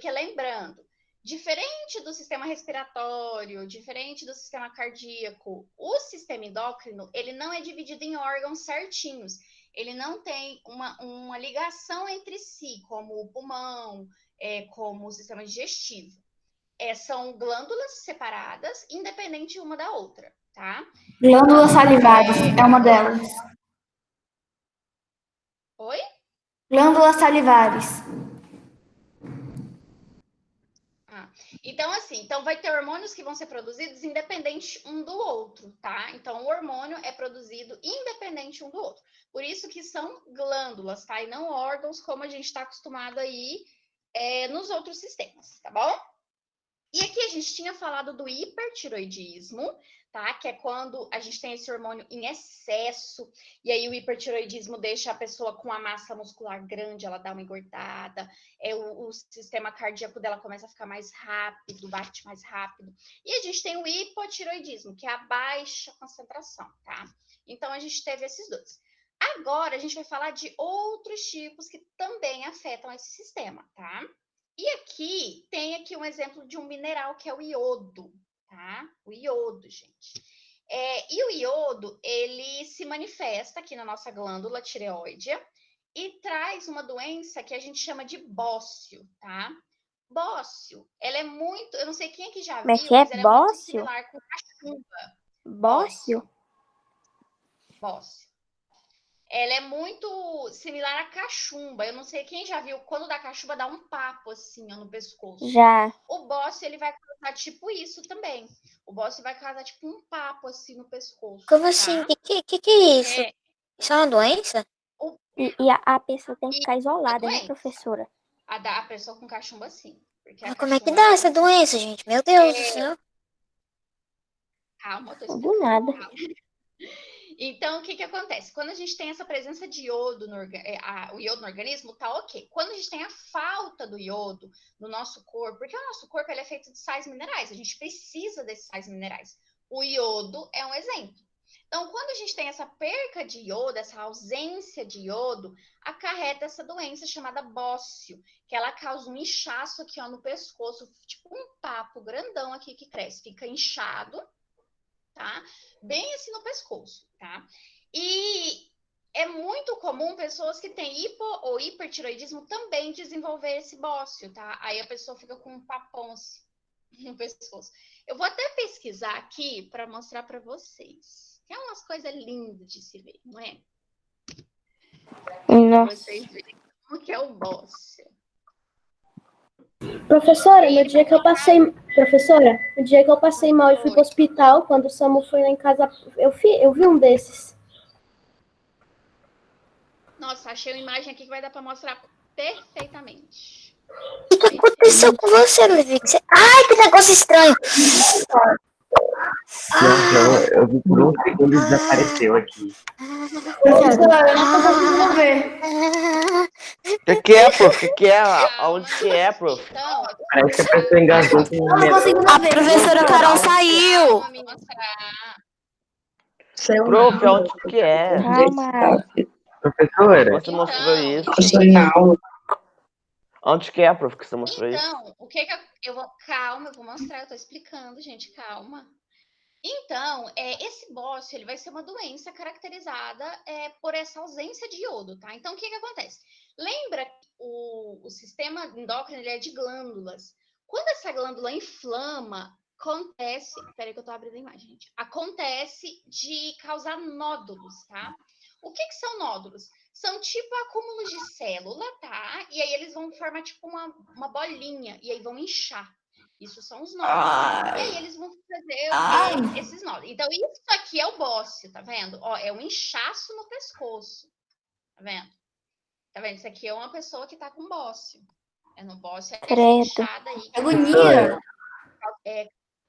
Porque lembrando, diferente do sistema respiratório, diferente do sistema cardíaco, o sistema endócrino, ele não é dividido em órgãos certinhos. Ele não tem uma ligação entre si, como o pulmão, como o sistema digestivo. São glândulas separadas, independente uma da outra, tá? Glândulas salivares é uma delas. Oi? Glândulas salivares. Então, assim, vai ter hormônios que vão ser produzidos independente um do outro, tá? Então, o hormônio é produzido independente um do outro. Por isso que são glândulas, tá? E não órgãos, como a gente está acostumado aí nos outros sistemas, tá bom? E aqui a gente tinha falado do hipertiroidismo, tá? Que é quando a gente tem esse hormônio em excesso, e aí o hipertiroidismo deixa a pessoa com a massa muscular grande, ela dá uma engordada, o sistema cardíaco dela começa a ficar mais rápido, bate mais rápido. E a gente tem o hipotiroidismo, que é a baixa concentração, tá? Então a gente teve esses dois. Agora a gente vai falar de outros tipos que também afetam esse sistema, tá? E aqui tem um exemplo de um mineral que é o iodo, tá? O iodo, gente. E o iodo, ele se manifesta aqui na nossa glândula tireoide e traz uma doença que a gente chama de bócio, tá? Bócio, ela é muito, eu não sei quem aqui já viu, mas ela é muito similar com cachumba. Bócio? Bócio. Ela é muito similar à cachumba. Eu não sei quem já viu, quando da cachumba dá um papo assim, ó, no pescoço. Já. O bócio, ele vai causar tipo isso também. O bócio vai causar tipo um papo assim no pescoço. Como tá? assim? Que é isso? Isso é uma doença? E a pessoa tem que ficar isolada, né, professora? A pessoa com cachumba, sim. Mas como é que dá essa doença, gente? Meu Deus do céu. Calma, eu tô explicando. Do nada. Então, o que acontece? Quando a gente tem essa presença de iodo o iodo no organismo, tá ok. Quando a gente tem a falta do iodo no nosso corpo, porque o nosso corpo ele é feito de sais minerais, a gente precisa desses sais minerais. O iodo é um exemplo. Então, quando a gente tem essa perca de iodo, essa ausência de iodo, acarreta essa doença chamada bócio, que ela causa um inchaço aqui ó, no pescoço, tipo um papo grandão aqui que cresce, fica inchado, tá? Bem assim no pescoço, tá? E é muito comum pessoas que têm hipo ou hipertiroidismo também desenvolver esse bócio, tá? Aí a pessoa fica com um papão assim no pescoço. Eu vou até pesquisar aqui para mostrar para vocês. É umas coisas lindas de se ver, não é? Para vocês verem como que é o bócio. Professora, no dia que eu passei mal e fui pro hospital, quando o Samu foi lá em casa, eu vi um desses. Nossa, achei uma imagem aqui que vai dar para mostrar perfeitamente. O que aconteceu com você, Levi? Ai, que negócio estranho! Nossa, eu vi por um segundo e desapareceu aqui. Professora, eu não tô conseguindo ver. O que é, prof? O que é? Aonde que é, prof? Então, Parece que a pessoa engasgou com o metrô. A professora Carol saiu! Prof, aonde que é? Calma. Professora? Você mostrou isso? Não. Onde que é, prof, que você mostrou isso? Então, o que eu vou... Calma, eu vou mostrar, eu tô explicando, gente, calma. Então, esse bócio, ele vai ser uma doença caracterizada por essa ausência de iodo, tá? Então, o que acontece? Lembra que o sistema endócrino, ele é de glândulas. Quando essa glândula inflama, acontece... Peraí que eu tô abrindo a imagem, gente. Acontece de causar nódulos, tá? O que são nódulos? São tipo acúmulos de célula, tá? E aí eles vão formar tipo uma bolinha, e aí vão inchar. Isso são os nódulos. E aí eles vão fazer esses nódulos. Então, isso aqui é o bócio, tá vendo? Ó, é um inchaço no pescoço. Tá vendo? Tá vendo? Isso aqui é uma pessoa que tá com bócio. No bócio essa inchada aí. Agonia!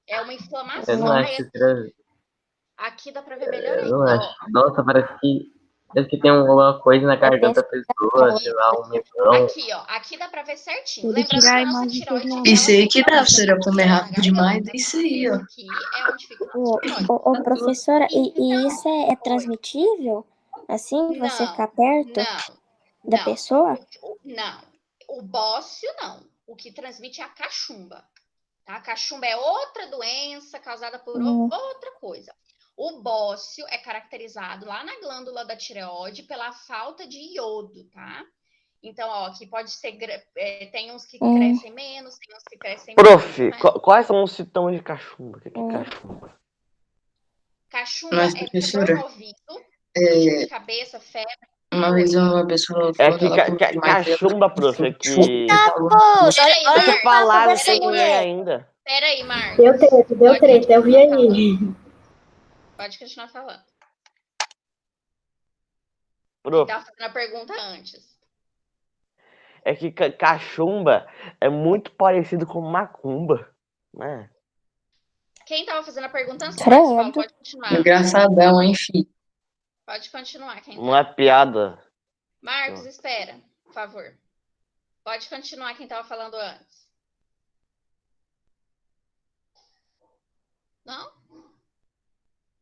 É uma inflamação. Eu não acho que... Aqui dá pra ver melhor ainda. Eu não acho. Nossa, parece que tem alguma coisa na garganta da pessoa, sei lá, um membrão. Aqui, ó. Aqui dá pra ver certinho. Lembrando que a nossa tireoide... Isso aí que dá, se eu comer rápido demais, é isso aí, ó. Aqui é onde fica o tireoide. Ô, professora, e isso é transmitível? Assim, você ficar perto da pessoa? Não. O bócio, não. o que transmite é a cachumba. Tá? A cachumba é outra doença causada por outra coisa. O bócio é caracterizado lá na glândula da tireoide pela falta de iodo, tá? Então, ó, que pode ser... tem uns que crescem menos, tem uns que crescem Prof, mais. quais são os sintomas de cachumba? O que é cachumba? Cachumba Mas, é professora, dor no ouvido, dor de é, cabeça, febre. uma vez uma pessoa É falou que ela falou demais dela. cachumba, prof, é que... Pô, Peraí, olha Deixa eu o falar, papo não dessa terminei mulher. ainda. Peraí, Marcos. Deu treta, eu vi aí. Pode continuar falando. Prof, Tava fazendo a pergunta antes. é que cachumba é muito parecido com macumba, né? Quem tava fazendo a pergunta antes? Credo. Marcos Paulo, pode continuar. Engraçadão, enfim. Pode continuar, quem Não é piada. Marcos, espera, por favor. Pode continuar quem tava falando antes. Não?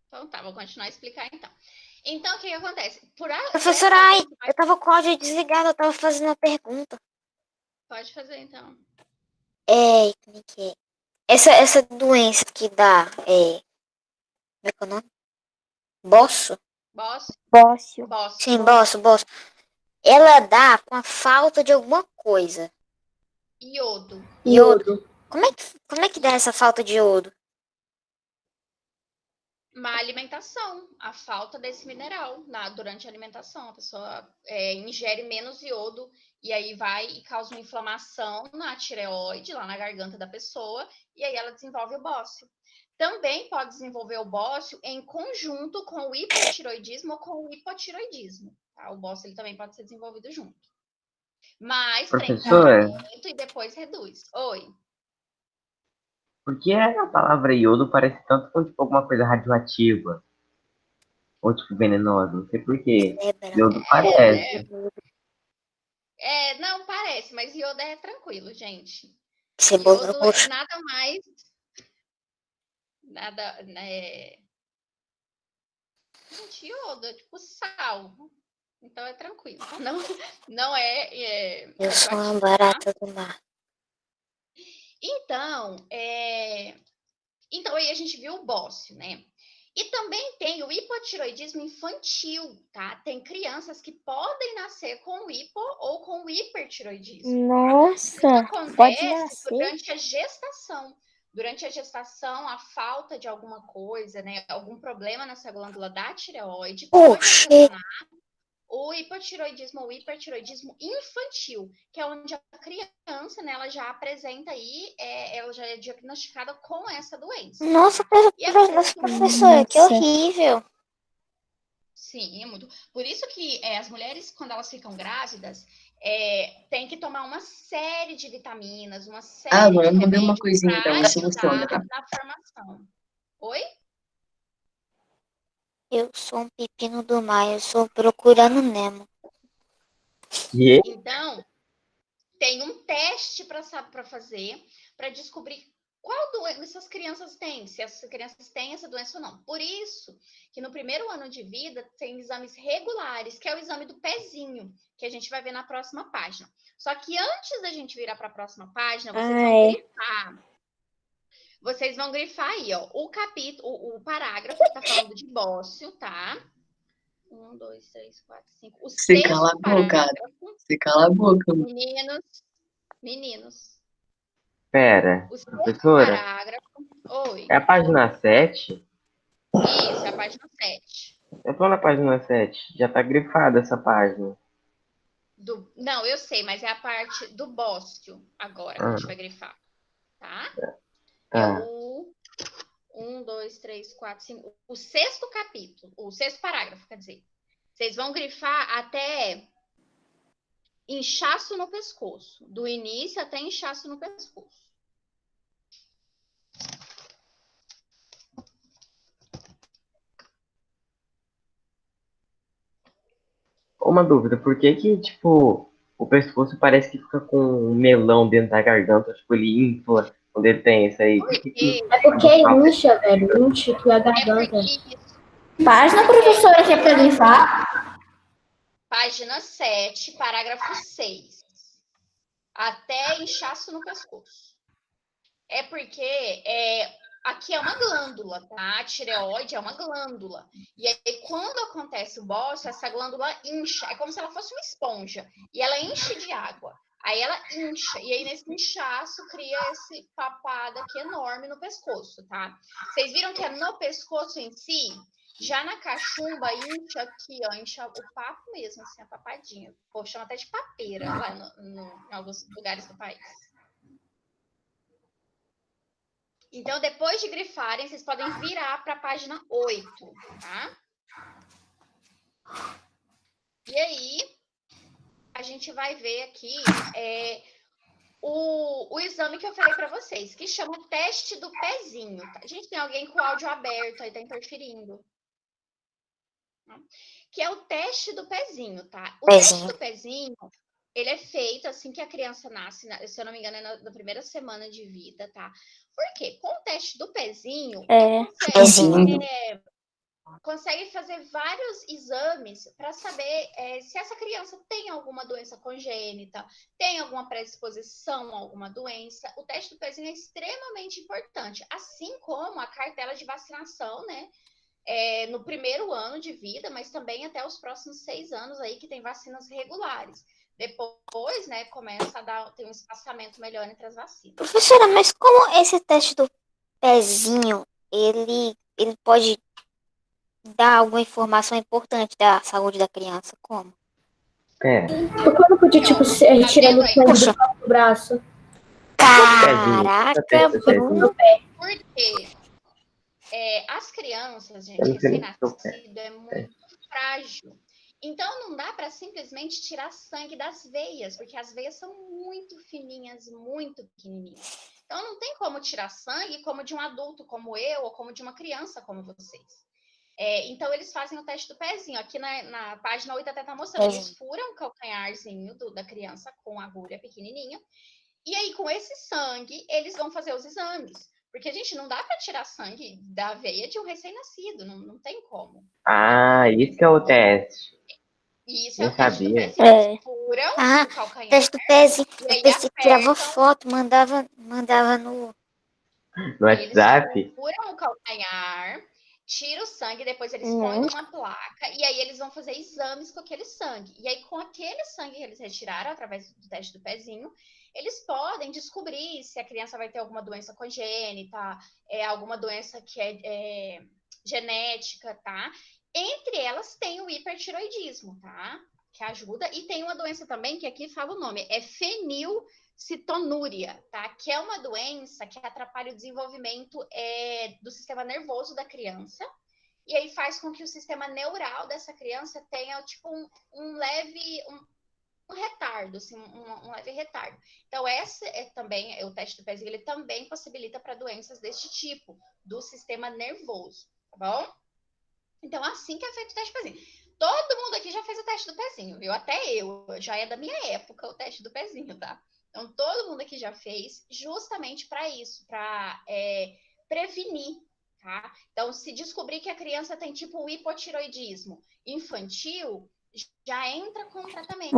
Então tá, vou continuar a explicar então. Então, o que acontece? Professora, ai, eu tava com o áudio desligado, eu tava fazendo uma pergunta. Pode fazer então. Como é que é? Essa doença que dá, como é que é o nome? Bócio? Bócio. Sim, bócio. Ela dá com a falta de alguma coisa. Iodo. Como é que dá essa falta de iodo? Má alimentação, a falta desse mineral durante a alimentação. A pessoa ingere menos iodo e aí vai e causa uma inflamação na tireoide, lá na garganta da pessoa, e aí ela desenvolve o bócio. Também pode desenvolver o bócio em conjunto com o hipotiroidismo ou com o hipotiroidismo. Tá? O bócio ele também pode ser desenvolvido junto. Mas tem tratamento e depois reduz. Oi. Por que a palavra iodo parece tanto com tipo, alguma coisa radioativa? Ou tipo venenosa? Não sei por quê. Iodo parece. Não parece, mas iodo é tranquilo, gente. Cebola Iodo roxa. nada mais... Nada... Gente, iodo é tipo sal. Então é tranquilo. Não é Eu sou uma radioativo, barata do mar. Então, aí a gente viu o bócio, né? E também tem o hipotiroidismo infantil, tá? Tem crianças que podem nascer com o hipo ou com o hipertiroidismo. Nossa, Isso acontece pode nascer? durante a gestação. Durante a gestação, a falta de alguma coisa, né? Algum problema nessa glândula da tireoide pode ocasionar o hipotiroidismo ou hipertiroidismo infantil, que é onde a criança, né, ela já apresenta aí, ela já é diagnosticada com essa doença. Nossa, professora, que horrível. Sim, é muito. Por isso que as mulheres, quando elas ficam grávidas, tem que tomar uma série de vitaminas, uma série de Agora eu mandei uma remédios coisinha para então, soluciona, ajudar tá? na formação. Oi? Eu sou um pepino do mar, eu sou procurando Nemo. Então, tem um teste para fazer, para descobrir qual doença essas crianças têm, se essas crianças têm essa doença ou não. Por isso que no primeiro ano de vida tem exames regulares, que é o exame do pezinho, que a gente vai ver na próxima página. Só que antes da gente virar para a próxima página, vocês vão grifar. Vocês vão grifar aí, ó, o parágrafo que está falando de bócio, tá? 1, 2, 3, 4, 5. O Você cala a sexto boca. parágrafo. Você cala a boca. Meninos. Pera, O sexto professora, parágrafo. Oi. é a página 7? Isso, é a página 7. Eu tô na página 7. Já tá grifada essa página. Não, eu sei, mas é a parte do bócio agora que a gente vai grifar. Tá? É o 1, 2, 3, 4, 5. O sexto capítulo. O sexto parágrafo, quer dizer. Vocês vão grifar até inchaço no pescoço. Do início até inchaço no pescoço. Uma dúvida, por que tipo, o pescoço parece que fica com um melão dentro da garganta? Tipo, ele infla quando ele tem isso aí. É porque incha, velho. Incha que a garganta. Página, professora, que é pra grifar? Página 7, parágrafo 6. até inchaço no pescoço. É porque aqui é uma glândula, tá? A tireoide é uma glândula. E aí, quando acontece o bócio, essa glândula incha. É como se ela fosse uma esponja. E ela enche de água. Aí ela incha. E aí, nesse inchaço, cria esse papado aqui enorme no pescoço, tá? Vocês viram que é no pescoço em si? Já na cachumba, incha aqui, ó. Incha o papo mesmo, assim, a papadinha. Pô, chama até de papeira lá em alguns lugares do país. Então, depois de grifarem, vocês podem virar para a página 8, tá? E aí, a gente vai ver aqui o exame que eu falei para vocês, que chama teste do pezinho. Tá? Gente, tem alguém com o áudio aberto aí, tá interferindo. Que é o teste do pezinho, tá? O teste do pezinho, ele é feito assim que a criança nasce, se eu não me engano, é na primeira semana de vida, tá? Por quê? Com o teste do pezinho, consegue fazer vários exames para saber se essa criança tem alguma doença congênita, tem alguma predisposição a alguma doença. O teste do pezinho é extremamente importante, assim como a cartela de vacinação, né? No primeiro ano de vida, mas também até os próximos 6 anos aí que tem vacinas regulares. Depois, né, começa a ter um espaçamento melhor entre as vacinas. Professora, mas como esse teste do pezinho, ele pode dar alguma informação importante da saúde da criança? Como? Porque eu não podia, tipo, retirando o sangue do braço. Caraca, Bruno. Por quê? As crianças, gente, recém-nascido é muito frágil. Então, não dá para simplesmente tirar sangue das veias, porque as veias são muito fininhas, muito pequenininhas. Então, não tem como tirar sangue como de um adulto como eu, ou como de uma criança como vocês. Então, eles fazem o teste do pezinho. Aqui na página 8 até está mostrando. Eles furam o calcanharzinho da criança com a agulha pequenininha. E aí, com esse sangue, eles vão fazer os exames. Porque, gente, não dá para tirar sangue da veia de um recém-nascido. Não tem como. Ah, isso que é o teste. Isso é Eu o teste do sabia. pezinho. Eles furam o calcanhar. Teste do pezinho. E aí Eu pensei que tirava foto, mandava no WhatsApp? Eles furam o calcanhar, tiram o sangue, depois eles põem numa placa, e aí eles vão fazer exames com aquele sangue. E aí, com aquele sangue que eles retiraram, através do teste do pezinho, eles podem descobrir se a criança vai ter alguma doença congênita, alguma doença que é genética, tá? Entre elas tem o hipertiroidismo, tá? Que ajuda. E tem uma doença também, que aqui fala o nome, é fenilcetonúria, tá? Que é uma doença que atrapalha o desenvolvimento do sistema nervoso da criança. E aí faz com que o sistema neural dessa criança tenha, tipo, um leve... Um retardo, assim, um leve retardo. Então, esse também, o teste do pezinho, ele também possibilita para doenças deste tipo, do sistema nervoso, tá bom? Então, assim que é feito o teste do pezinho. Todo mundo aqui já fez o teste do pezinho, viu? Até eu, já é da minha época o teste do pezinho, tá? Então, todo mundo aqui já fez justamente para isso, para prevenir, tá? Então, se descobrir que a criança tem tipo um hipotiroidismo infantil, já entra com tratamento.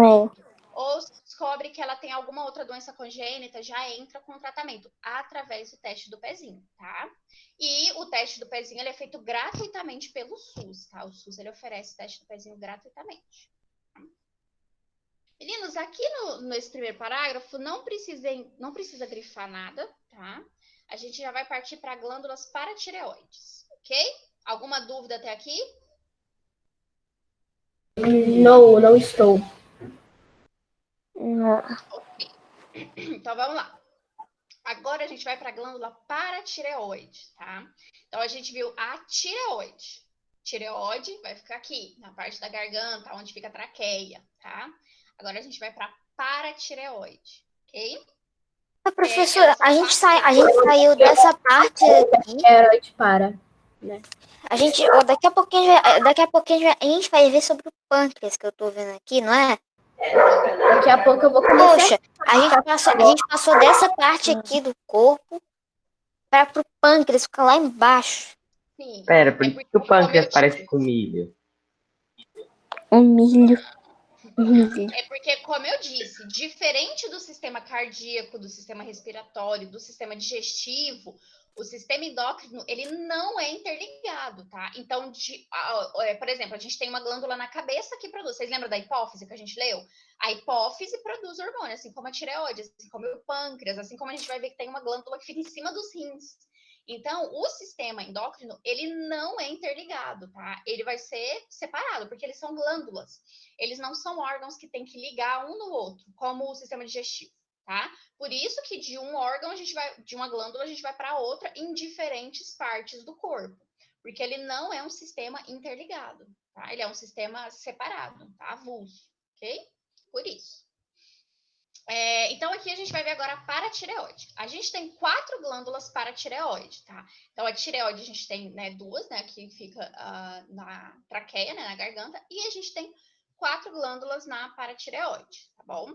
Ou se descobre que ela tem alguma outra doença congênita, já entra com tratamento através do teste do pezinho, tá? E o teste do pezinho ele é feito gratuitamente pelo SUS, tá? O SUS ele oferece o teste do pezinho gratuitamente. Meninos, aqui nesse primeiro parágrafo não precisa grifar nada, tá? A gente já vai partir para glândulas paratireoides, ok? Alguma dúvida até aqui? Não estou. Ok. Então, vamos lá. Agora a gente vai para a glândula paratireoide, tá? Então, a gente viu a tireoide. Tireoide vai ficar aqui, na parte da garganta, onde fica a traqueia, tá? Agora a gente vai para paratireoide, ok? Professora, a gente saiu dessa parte aqui. Tireoide para, né? A gente, daqui a pouquinho a gente vai ver sobre o pâncreas que eu tô vendo aqui, não é? Daqui a pouco eu vou começar. Poxa, a gente passou dessa parte aqui do corpo para pro pâncreas, ficar lá embaixo. Sim. Pera, por que o pâncreas parece com milho? Um milho. Entendi. É porque, como eu disse, diferente do sistema cardíaco, do sistema respiratório, do sistema digestivo, o sistema endócrino, ele não é interligado, tá? Então, por exemplo, a gente tem uma glândula na cabeça que produz. Vocês lembram da hipófise que a gente leu? A hipófise produz hormônio, assim como a tireoide, assim como o pâncreas, assim como a gente vai ver que tem uma glândula que fica em cima dos rins. Então, o sistema endócrino, ele não é interligado, tá? Ele vai ser separado, porque eles são glândulas. Eles não são órgãos que têm que ligar um no outro, como o sistema digestivo, tá? Por isso que de um órgão de uma glândula a gente vai para outra em diferentes partes do corpo, porque ele não é um sistema interligado, tá? Ele é um sistema separado, tá? Avulso, ok? Por isso. Então, aqui a gente vai ver agora a paratireoide. A gente tem 4 glândulas paratireoide, tá? Então, a tireoide a gente tem, né, 2, né, que fica na traqueia, né, na garganta, e a gente tem 4 glândulas na paratireoide, tá bom?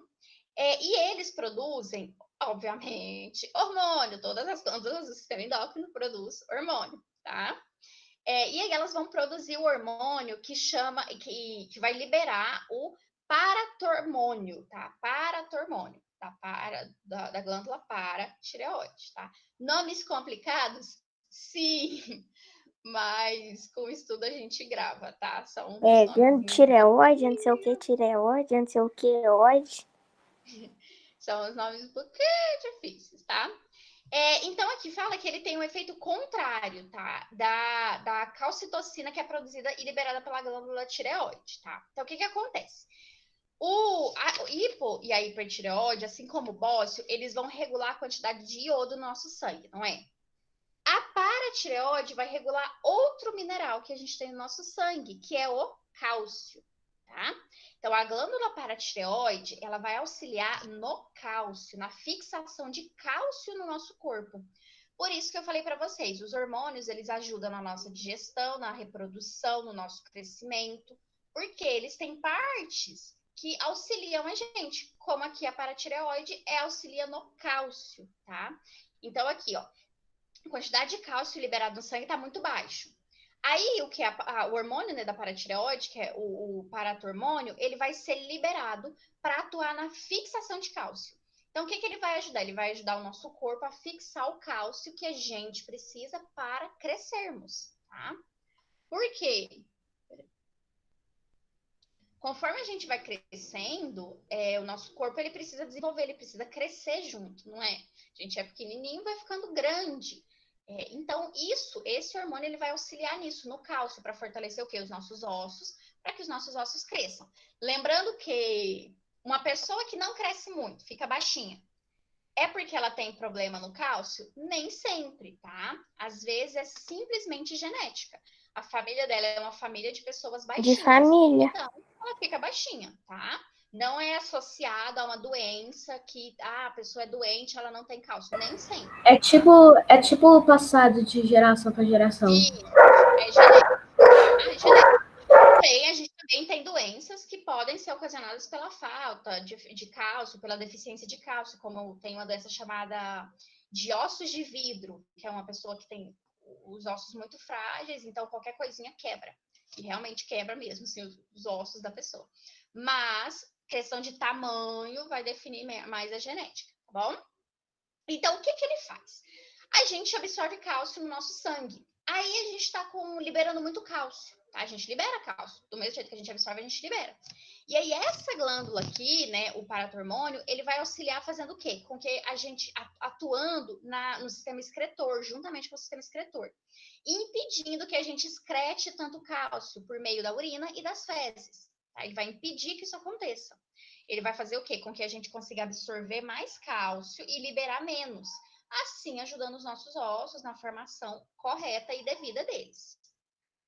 E eles produzem, obviamente, hormônio. Todas as glândulas do sistema endócrino produzem hormônio, tá? E aí elas vão produzir o hormônio que vai liberar o paratormônio, tá? Paratormônio, tá? Da glândula paratireoide, tá? Nomes complicados? Sim, mas com estudo a gente grava, tá? São uns nomes. Tireoide, não sei o que, tireoide, não sei o que, oide. São os nomes um pouquinho difíceis, tá? Então, aqui fala que ele tem um efeito contrário, tá? Da calcitocina que é produzida e liberada pela glândula tireoide, tá? Então, o que acontece? O hipo e a hipertireoide, assim como o bócio, eles vão regular a quantidade de iodo no nosso sangue, não é? A paratireoide vai regular outro mineral que a gente tem no nosso sangue, que é o cálcio, tá? Então, a glândula paratireoide, ela vai auxiliar no cálcio, na fixação de cálcio no nosso corpo. Por isso que eu falei para vocês, os hormônios, eles ajudam na nossa digestão, na reprodução, no nosso crescimento, porque eles têm partes que auxiliam a gente, como aqui a paratireoide auxilia no cálcio, tá? Então, aqui, ó, a quantidade de cálcio liberado no sangue está muito baixo. Aí, o que o hormônio, né, da paratireoide, que é o paratormônio, ele vai ser liberado para atuar na fixação de cálcio. Então, o que ele vai ajudar? Ele vai ajudar o nosso corpo a fixar o cálcio que a gente precisa para crescermos, tá? Por quê? Conforme a gente vai crescendo, o nosso corpo ele precisa desenvolver, ele precisa crescer junto, não é? A gente é pequenininho, vai ficando grande. Então, esse hormônio ele vai auxiliar nisso, no cálcio, para fortalecer o quê? Os nossos ossos, para que os nossos ossos cresçam. Lembrando que uma pessoa que não cresce muito, fica baixinha, é porque ela tem problema no cálcio? Nem sempre, tá? Às vezes é simplesmente genética. A família dela é uma família de pessoas De baixinhas. família. Então, ela fica baixinha, tá? Não é associada a uma doença que a pessoa é doente, ela não tem cálcio. Nem sempre. É tipo passado de geração para geração. Isso, é genético, tá? É genético. Porém, a gente também tem doenças que podem ser ocasionadas pela falta de cálcio, pela deficiência de cálcio, como tem uma doença chamada de ossos de vidro, que é uma pessoa que tem os ossos muito frágeis, então qualquer coisinha quebra. E realmente quebra mesmo, assim, os ossos da pessoa. Mas questão de tamanho vai definir mais a genética, tá bom? Então, o que ele faz? A gente absorve cálcio no nosso sangue. Aí a gente está liberando muito cálcio, tá? A gente libera cálcio. Do mesmo jeito que a gente absorve, a gente libera. E aí essa glândula aqui, né, o paratormônio, ele vai auxiliar fazendo o quê? Com que a gente atuando no sistema excretor, juntamente com o sistema excretor, impedindo que a gente excrete tanto cálcio por meio da urina e das fezes. Tá? Ele vai impedir que isso aconteça. Ele vai fazer o quê? Com que a gente consiga absorver mais cálcio e liberar menos, assim ajudando os nossos ossos na formação correta e devida deles.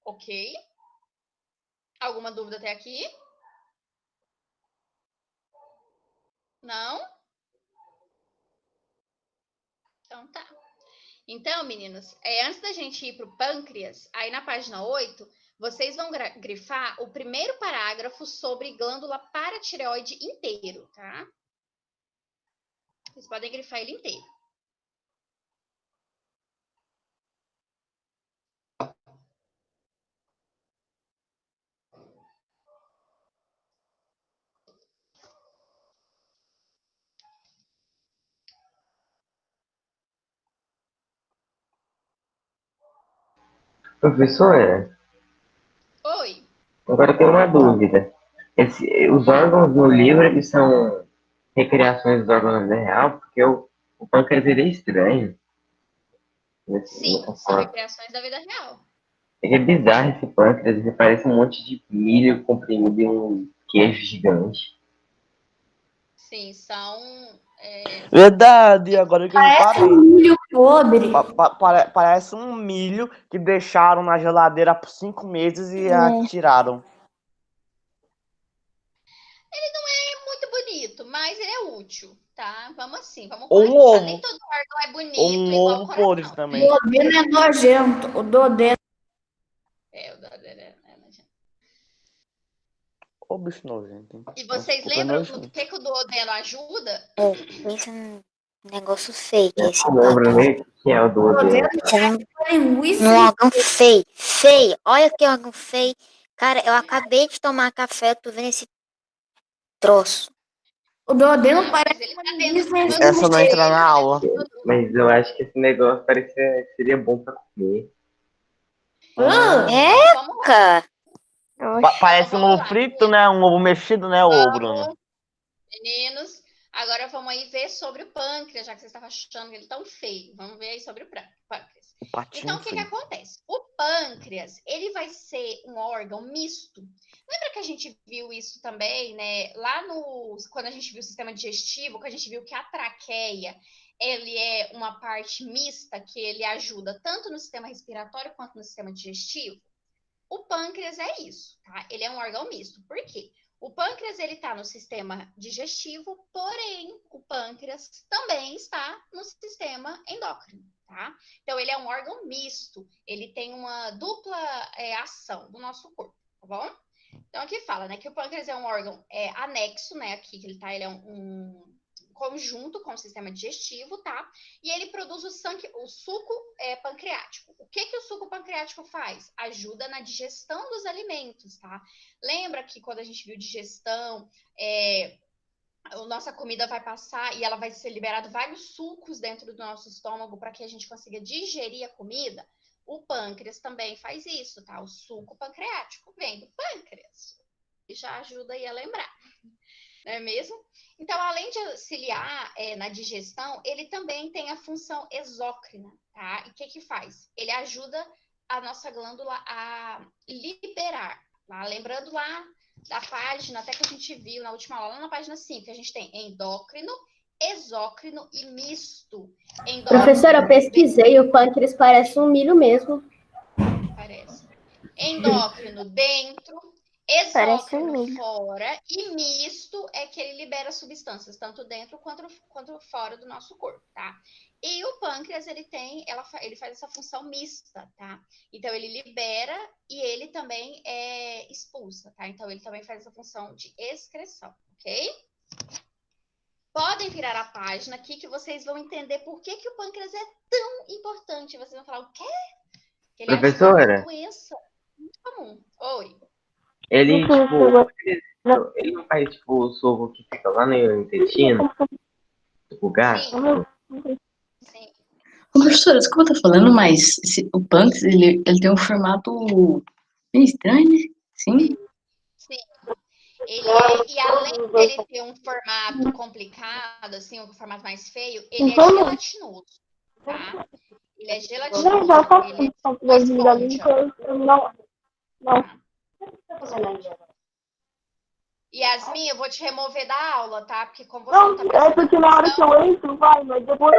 Ok? Alguma dúvida até aqui? Não? Então tá. Então, meninos, antes da gente ir para o pâncreas, aí na página 8, vocês vão grifar o primeiro parágrafo sobre glândula paratireoide inteiro, tá? Vocês podem grifar ele inteiro. Professora, Oi. agora eu tenho uma dúvida. Os órgãos no livro, eles são recriações dos órgãos na vida real? Porque o pâncreas ele é estranho. Sim, Nessa são forma. recriações da vida real. Ele é bizarro esse pâncreas, ele parece um monte de milho comprimido em um queijo gigante. Sim, são. Verdade, agora que eu reparei. Milho podre. Parece um milho que deixaram na geladeira por 5 meses e tiraram. É muito bonito, mas ele é útil, tá? Vamos assim, vamos Ou um conversar. ovo. Nem todo órgão é Ou bonito um igual o ovo podre coração. O também. Dodeno é nojento. O Dodeno. É, o da nojento. Ô, bicho nojento, hein? E vocês Desculpa, é lembram no nojento. que o duodeno ajuda? Pensa num negócio feio que é esse Eu não lembro pâncreas. nem o que é o do Dodeno É linguiça. um órgão feio, feio. Olha que órgão feio. Cara, eu acabei de tomar café, eu tô vendo esse troço. O Dodeno Não, parece mas ele uma tá tendo linguiça. todo Essa não entra na aula. Mas eu acho que esse negócio seria bom pra comer. É, Vamos lá. cara. Parece Então, um vamos ovo lá. frito, né? Um ovo mexido, né, ô Bruno? Vamos, meninos. Agora vamos aí ver sobre o pâncreas, já que vocês estavam achando ele tão feio. Vamos ver aí sobre o pâncreas. O patinho Então, o que feio. acontece? O pâncreas, ele vai ser um órgão misto. Lembra que a gente viu isso também, né? Lá quando a gente viu o sistema digestivo, que a gente viu que a traqueia, ele é uma parte mista, que ele ajuda tanto no sistema respiratório quanto no sistema digestivo. O pâncreas é isso, tá? Ele é um órgão misto. Por quê? O pâncreas, ele está no sistema digestivo, porém, o pâncreas também está no sistema endócrino, tá? Então, ele é um órgão misto. Ele tem uma dupla ação do nosso corpo, tá bom? Então, aqui fala, né, que o pâncreas é um órgão anexo, né, aqui que ele é um conjunto com o sistema digestivo, tá? E ele produz o suco pancreático. O que o suco pancreático faz? Ajuda na digestão dos alimentos, tá? Lembra que quando a gente viu digestão, a nossa comida vai passar e ela vai ser liberado vários sucos dentro do nosso estômago para que a gente consiga digerir a comida? O pâncreas também faz isso, tá? O suco pancreático vem do pâncreas. E já ajuda aí a lembrar. Não é mesmo? Então, além de auxiliar na digestão, ele também tem a função exócrina, tá? E o que faz? Ele ajuda a nossa glândula a liberar, tá? Lembrando lá da página, até que a gente viu na última aula, lá na página 5, que a gente tem endócrino, exócrino e misto. Endócrino, Professora, eu pesquisei, o pâncreas parece um milho mesmo. Parece. Endócrino dentro, Parece um exócrino milho. fora e misto é que ele libera substâncias tanto dentro quanto fora do nosso corpo, tá? E o pâncreas, ele faz essa função mista, tá? Então, ele libera e ele também expulsa, tá? Então, ele também faz essa função de excreção, ok? Podem virar a página aqui que vocês vão entender por que o pâncreas é tão importante. Vocês vão falar, o quê? Que ele ajuda Professora? uma doença muito comum. Oi. Ele não faz tipo o soro que fica lá no intestino, tipo o gasto. Sim. Professora, como eu tô falando, mas o pâncreas, ele tem um formato bem estranho, né? Sim. Sim. E além dele ter um formato complicado, assim, um formato mais feio, ele é gelatinoso, tá? Ele é gelatinoso, ele é uma esponja. Yasmin, eu vou te remover da aula, tá? Porque como você não tá prestando atenção... entro, vai, mas depois...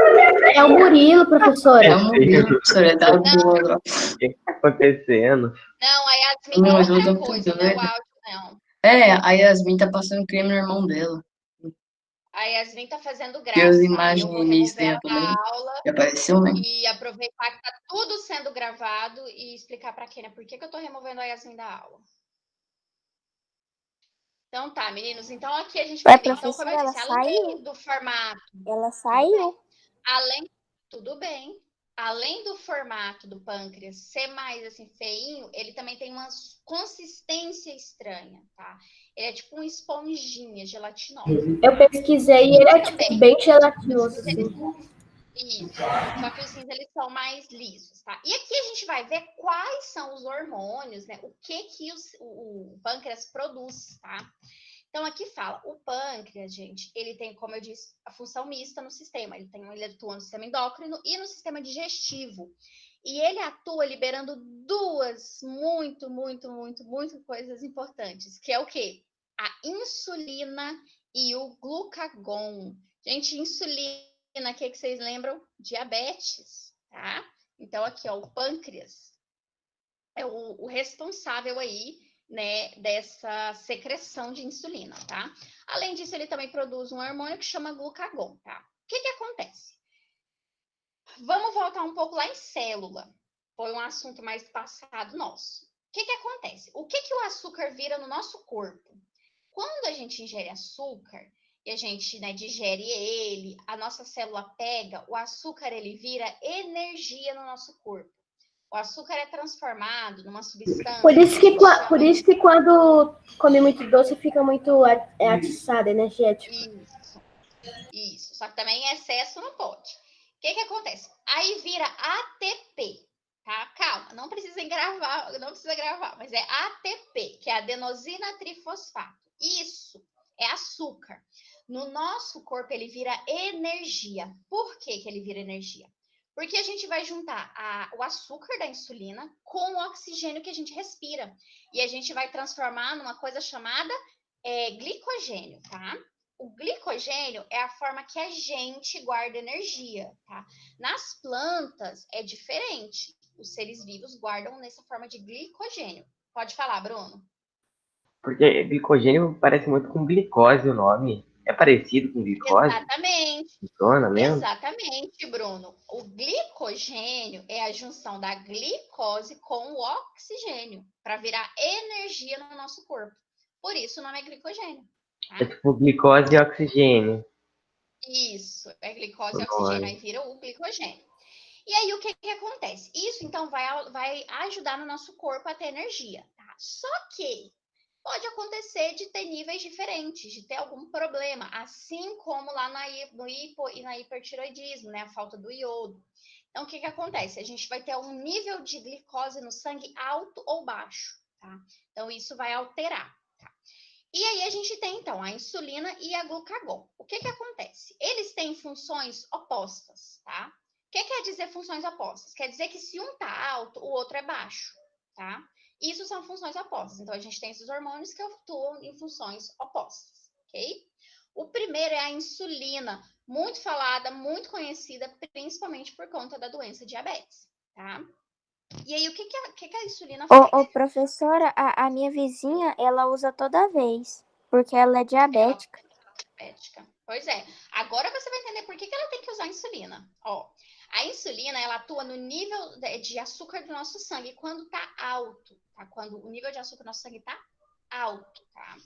É o Murilo, professora. É um modelo, professora, tá boa. O que tá acontecendo? Não, a Yasmin Não, é mas eu outra tô coisa, muito não é o doida. áudio, não. A Yasmin tá passando creme no irmão dela. A Yasmin tá fazendo Porque as graça. imagens Eu vou no início remover ela também. da aula Já apareceu, né? e aproveitar que tá tudo sendo gravado e explicar pra Kênia por que eu tô removendo a Yasmin da aula. Então tá, meninos. Então aqui a gente vai ver. Então, como eu Professora, disse, ela além saiu. do formato... Ela saiu. Tudo bem. Além do formato do pâncreas ser mais assim feinho, ele também tem uma consistência estranha, tá? Ele é tipo uma esponjinha gelatinosa. Eu pesquisei e ele é tipo, bem gelatinoso, assim. Isso. Só que os rins, eles são mais lisos, tá? E aqui a gente vai ver quais são os hormônios, né? O que o pâncreas produz, tá? Então, aqui fala, o pâncreas, gente, ele tem, como eu disse, a função mista no sistema. Ele atua no sistema endócrino e no sistema digestivo. E ele atua liberando duas muito coisas importantes, que é o quê? A insulina e o glucagon. Gente, insulina, o que vocês lembram? Diabetes, tá? Então, aqui, ó, o pâncreas é o responsável aí, né, dessa secreção de insulina, tá? Além disso, ele também produz um hormônio que chama glucagon, tá? O que acontece? Vamos voltar um pouco lá em célula. Foi um assunto mais passado nosso. O que acontece? O que o açúcar vira no nosso corpo? Quando a gente ingere açúcar e a gente, né, digere ele, a nossa célula pega, o açúcar ele vira energia no nosso corpo. O açúcar é transformado numa substância Por isso que, chama por isso que quando come muito doce fica muito atiçado, energético. Isso. Só que também em excesso não pode. O que acontece? Aí vira ATP, tá? Calma, não precisa gravar, mas é ATP, que é adenosina trifosfato. Isso é açúcar. No nosso corpo ele vira energia. Por que ele vira energia? Porque a gente vai juntar o açúcar da insulina com o oxigênio que a gente respira. E a gente vai transformar numa coisa chamada glicogênio, tá? O glicogênio é a forma que a gente guarda energia, tá? Nas plantas é diferente. Os seres vivos guardam nessa forma de glicogênio. Pode falar, Bruno. Porque glicogênio parece muito com glicose o nome. É parecido com glicose? Exatamente. Funciona mesmo? Exatamente, Bruno. O glicogênio é a junção da glicose com o oxigênio para virar energia no nosso corpo. Por isso o nome é glicogênio. Tá? É tipo glicose e oxigênio. Isso, é glicose e oxigênio, aí vira o glicogênio. E aí, o que acontece? Isso, então, vai ajudar no nosso corpo a ter energia, tá? Só que pode acontecer de ter níveis diferentes, de ter algum problema, assim como lá no hipo e na hipertiroidismo, né? A falta do iodo. Então, o que acontece? A gente vai ter um nível de glicose no sangue alto ou baixo, tá? Então, isso vai alterar. E aí a gente tem, então, a insulina e a glucagon. O que acontece? Eles têm funções opostas, tá? O que quer dizer funções opostas? Quer dizer que se um tá alto, o outro é baixo, tá? Isso são funções opostas. Então, a gente tem esses hormônios que atuam em funções opostas, ok? O primeiro é a insulina, muito falada, muito conhecida, principalmente por conta da doença diabetes, tá? E aí, o que a insulina faz? Ô, professora, a minha vizinha, ela usa toda vez, porque ela é diabética. Pois é. Agora você vai entender por que ela tem que usar insulina. Ó, a insulina, ela atua no nível de açúcar do nosso sangue quando tá alto, tá? Quando o nível de açúcar do nosso sangue tá alto, tá?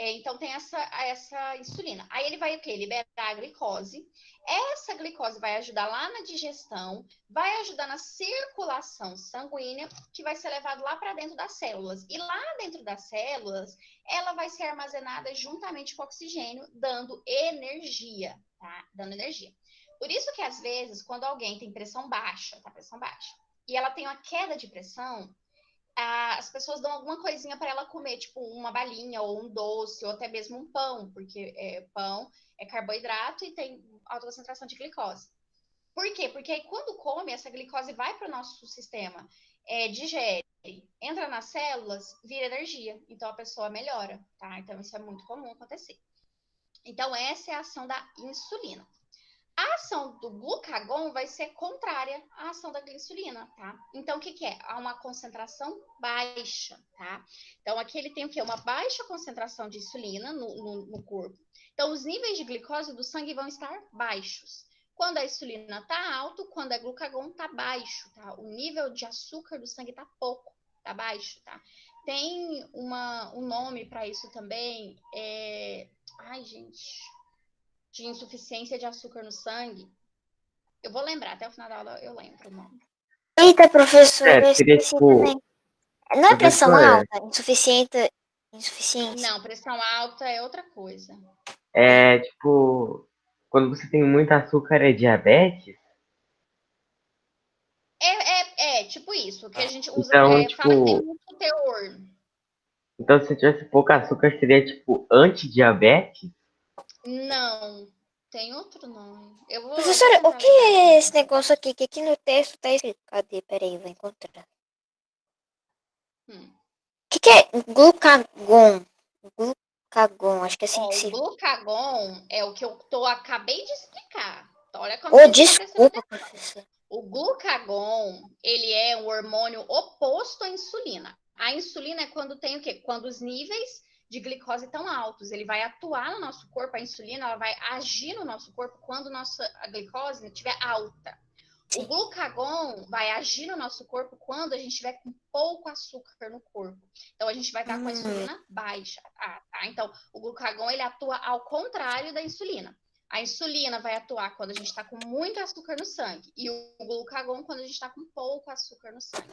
Então tem essa insulina. Aí ele vai o quê? Liberar a glicose. Essa glicose vai ajudar lá na digestão, vai ajudar na circulação sanguínea, que vai ser levado lá para dentro das células. E lá dentro das células, ela vai ser armazenada juntamente com o oxigênio, dando energia, tá? Dando energia. Por isso que, às vezes, quando alguém tem pressão baixa, tá? Pressão baixa, e ela tem uma queda de pressão, as pessoas dão alguma coisinha para ela comer, tipo uma balinha ou um doce, ou até mesmo um pão, porque pão é carboidrato e tem alta concentração de glicose. Por quê? Porque aí quando come, essa glicose vai para o nosso sistema, digere, entra nas células, vira energia. Então a pessoa melhora, tá? Então isso é muito comum acontecer. Então essa é a ação da insulina. A ação do glucagon vai ser contrária à ação da insulina, tá? Então, o que é? Há uma concentração baixa, tá? Então, aqui ele tem o quê? Uma baixa concentração de insulina no corpo. Então, os níveis de glicose do sangue vão estar baixos. Quando a insulina tá alto, quando a glucagon tá baixo, tá? O nível de açúcar do sangue tá pouco, tá baixo, tá? Tem um nome para isso também, ai, gente, de insuficiência de açúcar no sangue. Eu vou lembrar, até o final da aula eu lembro o nome. Eita, professor, eu Seria esqueci tipo, também. Não é pressão professor, alta? Insuficiência. Não, pressão alta é outra coisa. tipo, quando você tem muito açúcar é diabetes? Tipo isso. O que a gente usa Então, fala que tem tipo, muito teor. então se tivesse pouco açúcar, seria tipo antidiabetes? Não, tem outro nome. Eu vou Professora, o tentar que lembrar é aqui. esse negócio aqui? Que aqui no texto tá escrito. Cadê? Peraí, eu vou encontrar. Hum. O que é glucagon? Glucagon, acho que é assim Ó, que o se... glucagon é o que eu acabei de explicar. Então, olha como Oh, que isso está aparecendo. desculpa, professor. O glucagon, ele é um hormônio oposto à insulina. A insulina é quando tem o quê? Quando os níveis de glicose estão altos. Ele vai atuar no nosso corpo, a insulina, ela vai agir no nosso corpo quando a glicose estiver alta. O glucagon vai agir no nosso corpo quando a gente estiver com pouco açúcar no corpo. Então, a gente vai estar com a insulina baixa. Tá? Então, o glucagon, ele atua ao contrário da insulina. A insulina vai atuar quando a gente está com muito açúcar no sangue. E o glucagon quando a gente está com pouco açúcar no sangue.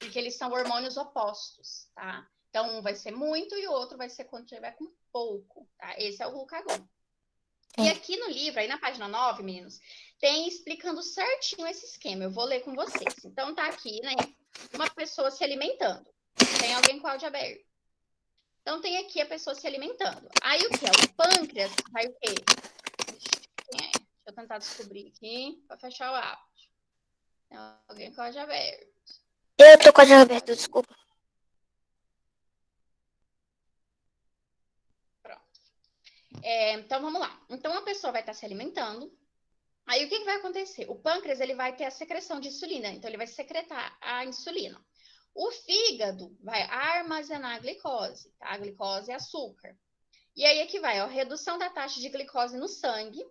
Porque eles são hormônios opostos, tá? Então, um vai ser muito e o outro vai ser quando estiver com pouco, tá? Esse é o glucagon. E aqui no livro, aí na página 9, meninos, tem explicando certinho esse esquema. Eu vou ler com vocês. Então, tá aqui, né? Uma pessoa se alimentando. Tem alguém com áudio aberto. Então, tem aqui a pessoa se alimentando. Aí, o que é? O pâncreas vai o quê? Deixa eu tentar descobrir aqui para fechar o áudio. Tem alguém com áudio aberto. Eu tô com a áudio aberto, desculpa. Então, vamos lá. Então, a pessoa vai estar se alimentando. Aí, o que vai acontecer? O pâncreas, ele vai ter a secreção de insulina. Então, ele vai secretar a insulina. O fígado vai armazenar a glicose, tá? A glicose é açúcar. E aí, aqui vai, ó, redução da taxa de glicose no sangue,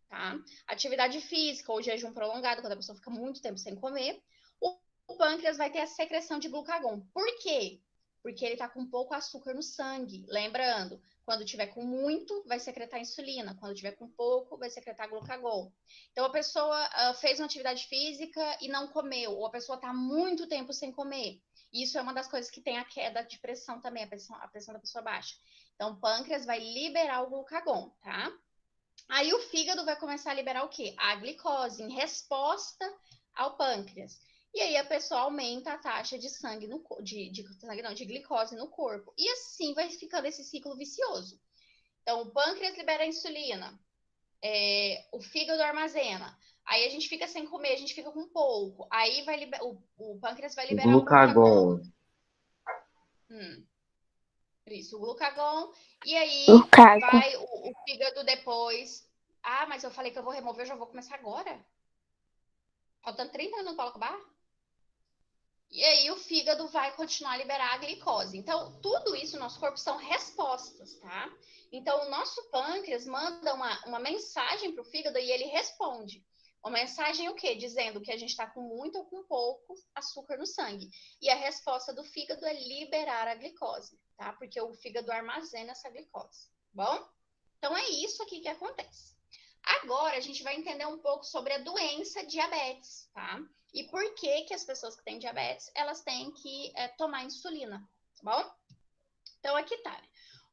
tá? Atividade física ou jejum prolongado, quando a pessoa fica muito tempo sem comer. O pâncreas vai ter a secreção de glucagon. Por quê? Porque ele está com pouco açúcar no sangue. Lembrando, quando tiver com muito, vai secretar insulina. Quando tiver com pouco, vai secretar glucagon. Então, a pessoa fez uma atividade física e não comeu. Ou a pessoa está muito tempo sem comer. Isso é uma das coisas que tem a queda de pressão também, a pressão da pessoa baixa. Então, o pâncreas vai liberar o glucagon, tá? Aí, o fígado vai começar a liberar o quê? A glicose, em resposta ao pâncreas. E aí a pessoa aumenta a taxa de sangue de glicose no corpo. E assim vai ficando esse ciclo vicioso. Então, o pâncreas libera a insulina, o fígado armazena. Aí a gente fica sem comer, a gente fica com pouco. Aí vai o pâncreas vai liberar o glucagon. Isso, o glucagon. E aí vai o fígado depois. Ah, mas eu falei que eu vou remover, eu já vou começar agora? Faltando 30 minutos para acabar? E aí o fígado vai continuar a liberar a glicose. Então, tudo isso no nosso corpo são respostas, tá? Então, o nosso pâncreas manda uma mensagem para o fígado e ele responde. Uma mensagem o quê? Dizendo que a gente está com muito ou com pouco açúcar no sangue. E a resposta do fígado é liberar a glicose, tá? Porque o fígado armazena essa glicose, bom? Então, é isso aqui que acontece. Agora, a gente vai entender um pouco sobre a doença diabetes, tá? E por que as pessoas que têm diabetes, elas têm que tomar insulina, tá bom? Então, aqui tá.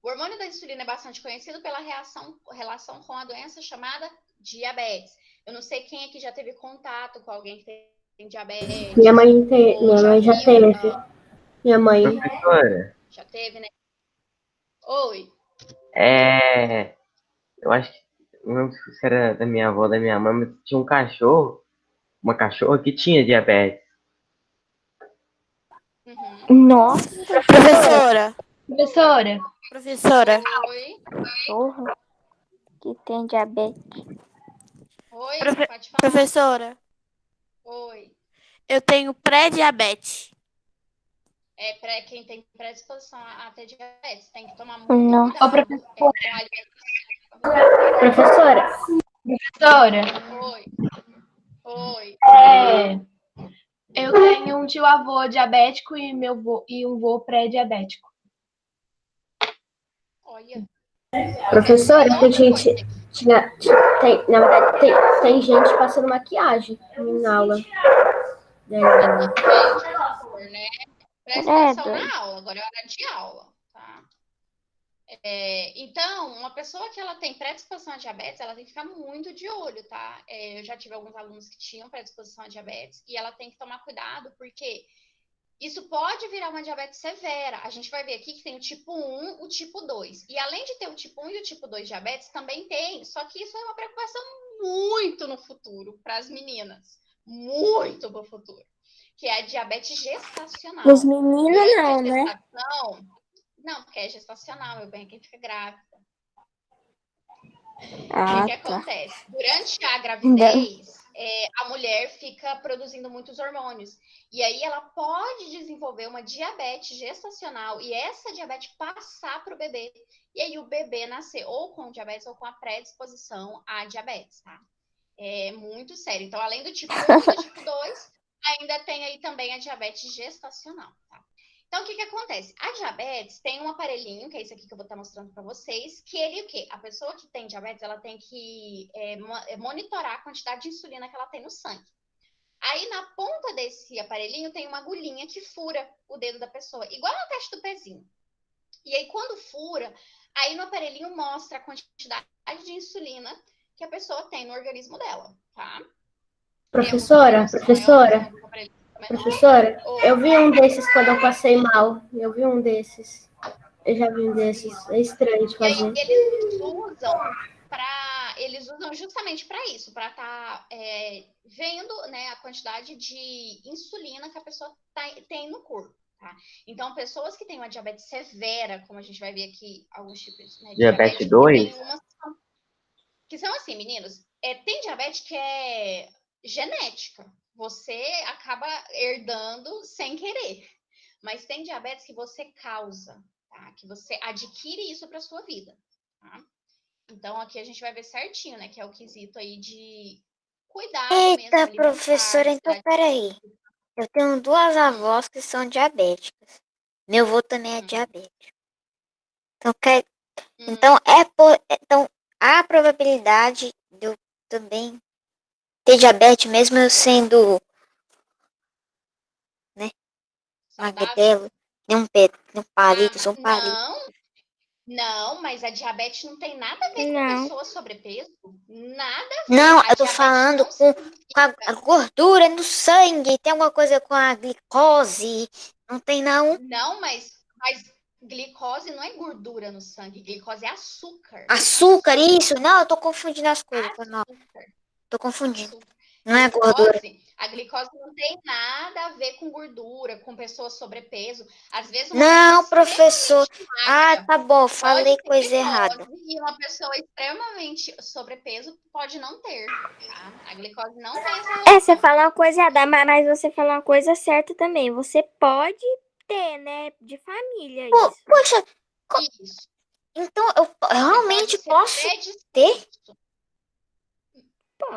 O hormônio da insulina é bastante conhecido pela relação com a doença chamada diabetes. Eu não sei quem aqui já teve contato com alguém que tem diabetes. Minha mãe já teve. Minha mãe. Professora, Já teve, né? Oi. eu acho que, não lembro se era da minha avó, da minha mãe, mas tinha um cachorro, uma cachorra que tinha diabetes. Nossa, Professora, Professora, professora, Oi. porra, que tem diabetes. Oi, Profe- pode falar. professora, Oi. eu tenho pré-diabetes. Quem tem predisposição a ter diabetes, tem que tomar muito Nossa. cuidado com a alimentação. Professora, professora, Oi. Oi. eu tenho um tio-avô diabético e um vô pré-diabético. Olha. professora, que a gente na verdade, tem gente passando maquiagem em aula. Né? Presta atenção na aula, agora é hora de aula, tá? Então, uma pessoa que ela tem predisposição a diabetes, ela tem que ficar muito de olho, tá? Eu já tive alguns alunos que tinham predisposição a diabetes e ela tem que tomar cuidado, porque isso pode virar uma diabetes severa. A gente vai ver aqui que tem o tipo 1, o tipo 2. E além de ter o tipo 1 e o tipo 2 diabetes, também tem, só que isso é uma preocupação muito no futuro para as meninas. Muito no futuro. Que é a diabetes gestacional. Os meninos Durante a não, né? gestação, não, porque é gestacional, meu bem, quem fica grávida. O que tá. acontece? Durante a gravidez, a mulher fica produzindo muitos hormônios. E aí ela pode desenvolver uma diabetes gestacional e essa diabetes passar para o bebê. E aí o bebê nascer ou com diabetes ou com a predisposição à diabetes, tá? É muito sério. Então, além do tipo 1 e do tipo 2, ainda tem aí também a diabetes gestacional, tá? Então, o que acontece? A diabetes tem um aparelhinho, que é esse aqui que eu vou estar mostrando para vocês, que ele, o quê? A pessoa que tem diabetes, ela tem que monitorar a quantidade de insulina que ela tem no sangue. Aí, na ponta desse aparelhinho, tem uma agulhinha que fura o dedo da pessoa, igual no teste do pezinho. E aí, quando fura, aí no aparelhinho mostra a quantidade de insulina que a pessoa tem no organismo dela, tá? Professora, eu vi um desses quando eu passei mal. Eu vi um desses. Eu já vi um desses. É estranho de fazer. E aí, eles usam justamente para isso, para estar vendo, né, a quantidade de insulina que a pessoa tem no corpo. Tá? Então, pessoas que têm uma diabetes severa, como a gente vai ver aqui, alguns tipos, né, de Diabetes diabetes, 2? tem umas que são assim, meninos, tem diabetes que é genética. Você acaba herdando sem querer. Mas tem diabetes que você causa, tá? Que você adquire isso para sua vida, tá? Então, aqui a gente vai ver certinho, né? Que é o quesito aí de cuidado mesmo. Eita, professora, então peraí. Eu tenho duas avós que são diabéticas. Meu avô também é diabético. Então, então, há a probabilidade de eu também ter diabetes, mesmo eu sendo, né, magrelo, nem um palito, sou um palito. Não, mas a diabetes não tem nada a ver com pessoa sobrepeso. Nada a ver. Não, eu tô falando com a gordura no sangue. Tem alguma coisa com a glicose? Não tem, não? Não, mas glicose não é gordura no sangue. Glicose é açúcar. Açúcar, isso? Não, eu tô confundindo as coisas. Tô confundindo. Não é gordura. A glicose não tem nada a ver com gordura, com pessoa sobrepeso. Às vezes não, professor. Ah, tá bom, falei coisa errada. E uma pessoa extremamente sobrepeso pode não ter, tá? A glicose não tem essa relação. Você fala uma coisa errada, mas você falou uma coisa certa também. Você pode ter, né, de família isso. Poxa, isso. Então eu realmente posso ter?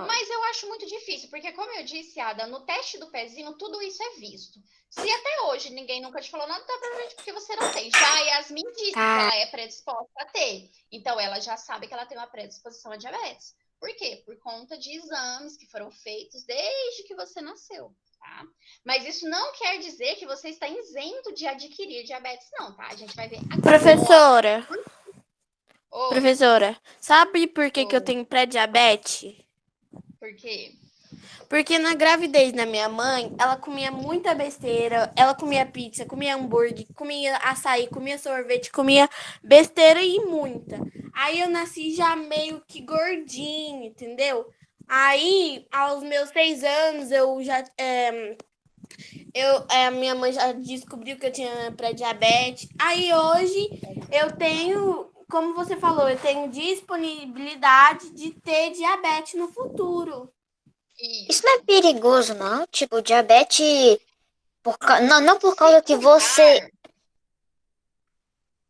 Mas eu acho muito difícil, porque como eu disse, Ada, no teste do pezinho, tudo isso é visto. Se até hoje ninguém nunca te falou nada, tá provavelmente porque você não tem. Já a Yasmin disse que ela é predisposta a ter. Então, ela já sabe que ela tem uma predisposição a diabetes. Por quê? Por conta de exames que foram feitos desde que você nasceu, tá? Mas isso não quer dizer que você está isento de adquirir diabetes, não, tá? A gente vai ver agora. Professora, sabe por que eu tenho pré-diabetes? Por quê? Porque na gravidez da minha mãe, ela comia muita besteira, ela comia pizza, comia hambúrguer, comia açaí, comia sorvete, comia besteira e muita. Aí eu nasci já meio que gordinha, entendeu? Aí, aos meus 6 anos, minha mãe já descobriu que eu tinha pré-diabetes. Aí hoje eu tenho, como você falou, eu tenho disponibilidade de ter diabetes no futuro. Isso não é perigoso, não? Tipo, diabetes... Não por causa que você...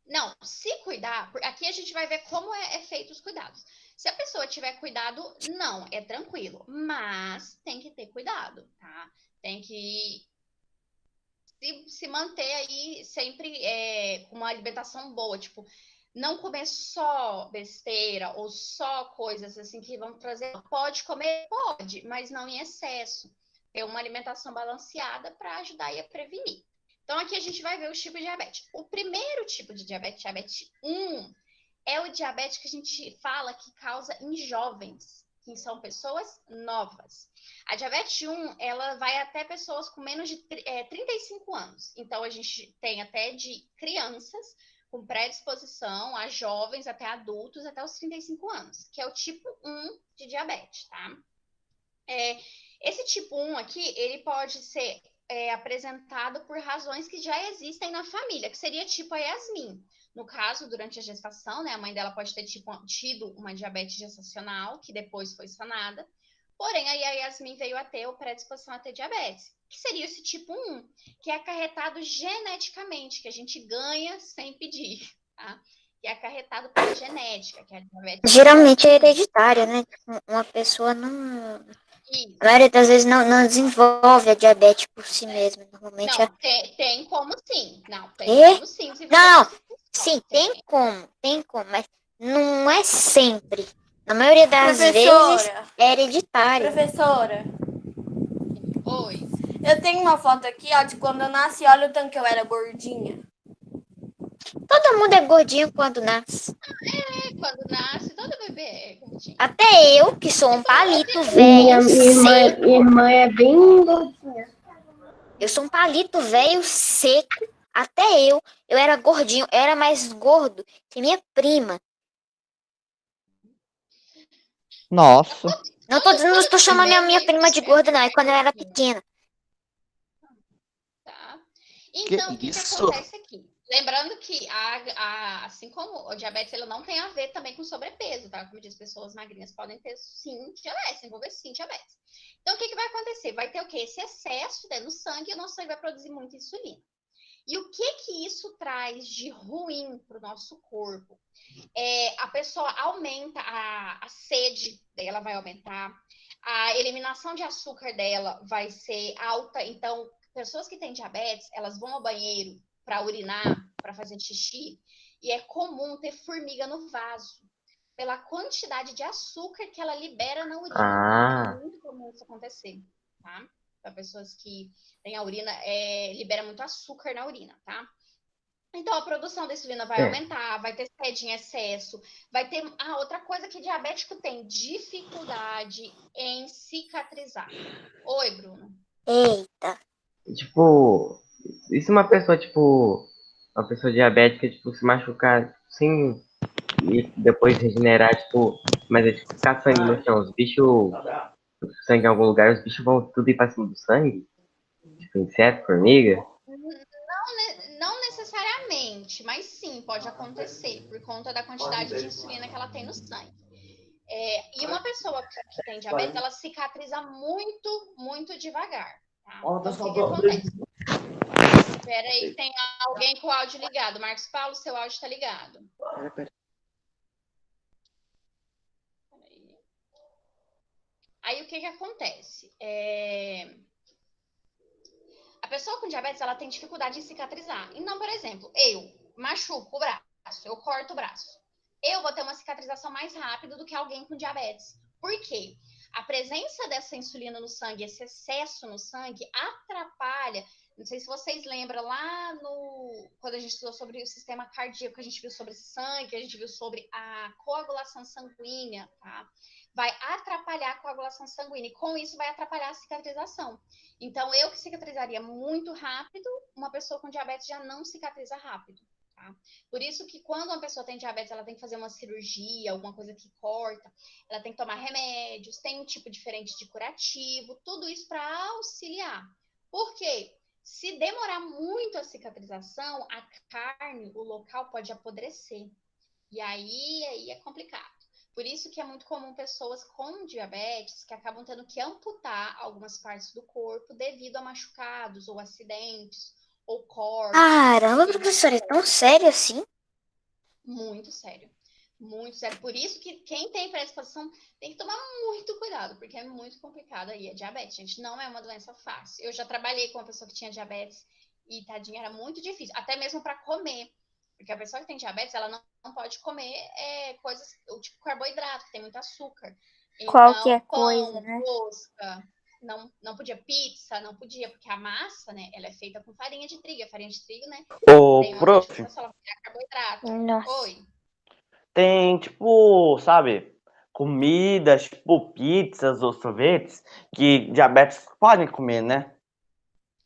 Não, se cuidar... Aqui a gente vai ver como é feito os cuidados. Se a pessoa tiver cuidado, não, é tranquilo. Mas tem que ter cuidado, tá? Tem que se manter aí sempre com uma alimentação boa. Tipo, não comer só besteira ou só coisas assim que vão trazer. Pode comer? Pode, mas não em excesso. Ter uma alimentação balanceada para ajudar aí a prevenir. Então, aqui a gente vai ver os tipos de diabetes. O primeiro tipo de diabetes, diabetes 1, é o diabetes que a gente fala que causa em jovens, que são pessoas novas. A diabetes 1, ela vai até pessoas com menos de 35 anos. Então, a gente tem até de crianças com predisposição a jovens até adultos até os 35 anos, que é o tipo 1 de diabetes, tá? Esse tipo 1 aqui, ele pode ser apresentado por razões que já existem na família, que seria tipo a Yasmin. No caso, durante a gestação, né, a mãe dela pode ter tido uma diabetes gestacional, que depois foi sanada. Porém, aí a Yasmin veio a ter predisposição a ter diabetes, que seria esse tipo 1, que é acarretado geneticamente, que a gente ganha sem pedir, tá? Que é acarretado pela genética, que é a diabetes. Geralmente é hereditária, né? Uma pessoa não... Isso. A maioria das vezes não desenvolve a diabetes por si mesma. Normalmente Não, tem como sim. Não, tem como sim. Não, sim, tem como, mas não é sempre. Na maioria das vezes é hereditário. Professora, Oi. eu tenho uma foto aqui, ó, de quando eu nasci. Olha o tanto que eu era gordinha. Todo mundo é gordinho quando nasce. Quando nasce, todo bebê é gordinho. Até eu, que sou um palito velho seco. Minha irmã é bem gordinha. Eu sou um palito velho seco. Até eu era gordinho. Eu era mais gordo que minha prima. Nossa. Não tô chamando a minha prima de gorda, não. É quando eu era pequena. Tá. Então, o que isso? acontece aqui? Lembrando que, assim como o diabetes, ele não tem a ver também com sobrepeso, tá? Como diz, pessoas magrinhas podem ter, sim, diabetes, envolver, sim, diabetes. Então, o que vai acontecer? Vai ter o quê? Esse excesso no sangue e o nosso sangue vai produzir muita insulina. E o que isso traz de ruim para o nosso corpo? A pessoa aumenta a sede dela, vai aumentar, a eliminação de açúcar dela vai ser alta. Então, pessoas que têm diabetes, elas vão ao banheiro para urinar, para fazer xixi, e é comum ter formiga no vaso, pela quantidade de açúcar que ela libera na urina. É muito comum isso acontecer, tá? Para pessoas que têm a urina, libera muito açúcar na urina, tá? Então, a produção da insulina vai aumentar, vai ter sede em excesso, vai ter... outra coisa que diabético tem, dificuldade em cicatrizar. Oi, Bruno. Eita. Tipo, e se uma pessoa, tipo, uma pessoa diabética, tipo, se machucar sem e depois regenerar, tipo, mas é tipo ficar sangue no chão, os bichos, sangue em algum lugar, os bichos vão tudo ir pra cima do sangue? Tipo, inseto, formiga? Não necessariamente, mas sim, pode acontecer, por conta da quantidade de insulina que ela tem no sangue. E uma pessoa que tem diabetes, ela cicatriza muito, muito devagar. Tá? Então, o que acontece? Espera aí, tem alguém com o áudio ligado. Marcos Paulo, seu áudio está ligado. Aí, o que acontece? A pessoa com diabetes, ela tem dificuldade em cicatrizar. Então, por exemplo, eu machuco o braço, eu corto o braço. Eu vou ter uma cicatrização mais rápida do que alguém com diabetes. Por quê? A presença dessa insulina no sangue, esse excesso no sangue, atrapalha. Não sei se vocês lembram lá quando a gente estudou sobre o sistema cardíaco, a gente viu sobre sangue, a gente viu sobre a coagulação sanguínea, tá? Vai atrapalhar a coagulação sanguínea e com isso vai atrapalhar a cicatrização. Então, eu que cicatrizaria muito rápido, uma pessoa com diabetes já não cicatriza rápido. Tá? Por isso que quando uma pessoa tem diabetes, ela tem que fazer uma cirurgia, alguma coisa que corta, ela tem que tomar remédios, tem um tipo diferente de curativo, tudo isso para auxiliar. Por quê? Se demorar muito a cicatrização, a carne, o local pode apodrecer. E aí é complicado. Por isso que é muito comum pessoas com diabetes que acabam tendo que amputar algumas partes do corpo devido a machucados ou acidentes ou cortes. Caramba, professora, é tão sério assim? Muito sério. Muito sério. Por isso que quem tem predisposição tem que tomar muito cuidado, porque é muito complicado aí. A diabetes, gente, não é uma doença fácil. Eu já trabalhei com uma pessoa que tinha diabetes e, tadinha, era muito difícil, até mesmo para comer. Porque a pessoa que tem diabetes, ela não pode comer coisas, tipo carboidrato, que tem muito açúcar. Então, Qualquer pão, coisa, né? rosca, não podia pizza, não podia, porque a massa, né, ela é feita com farinha de trigo. A farinha de trigo, né, Ô, tem uma prof, modificação, ela vira carboidrato. Nossa. Oi. tem, tipo, sabe, comidas, tipo pizzas ou sorvetes que diabéticos podem comer, né?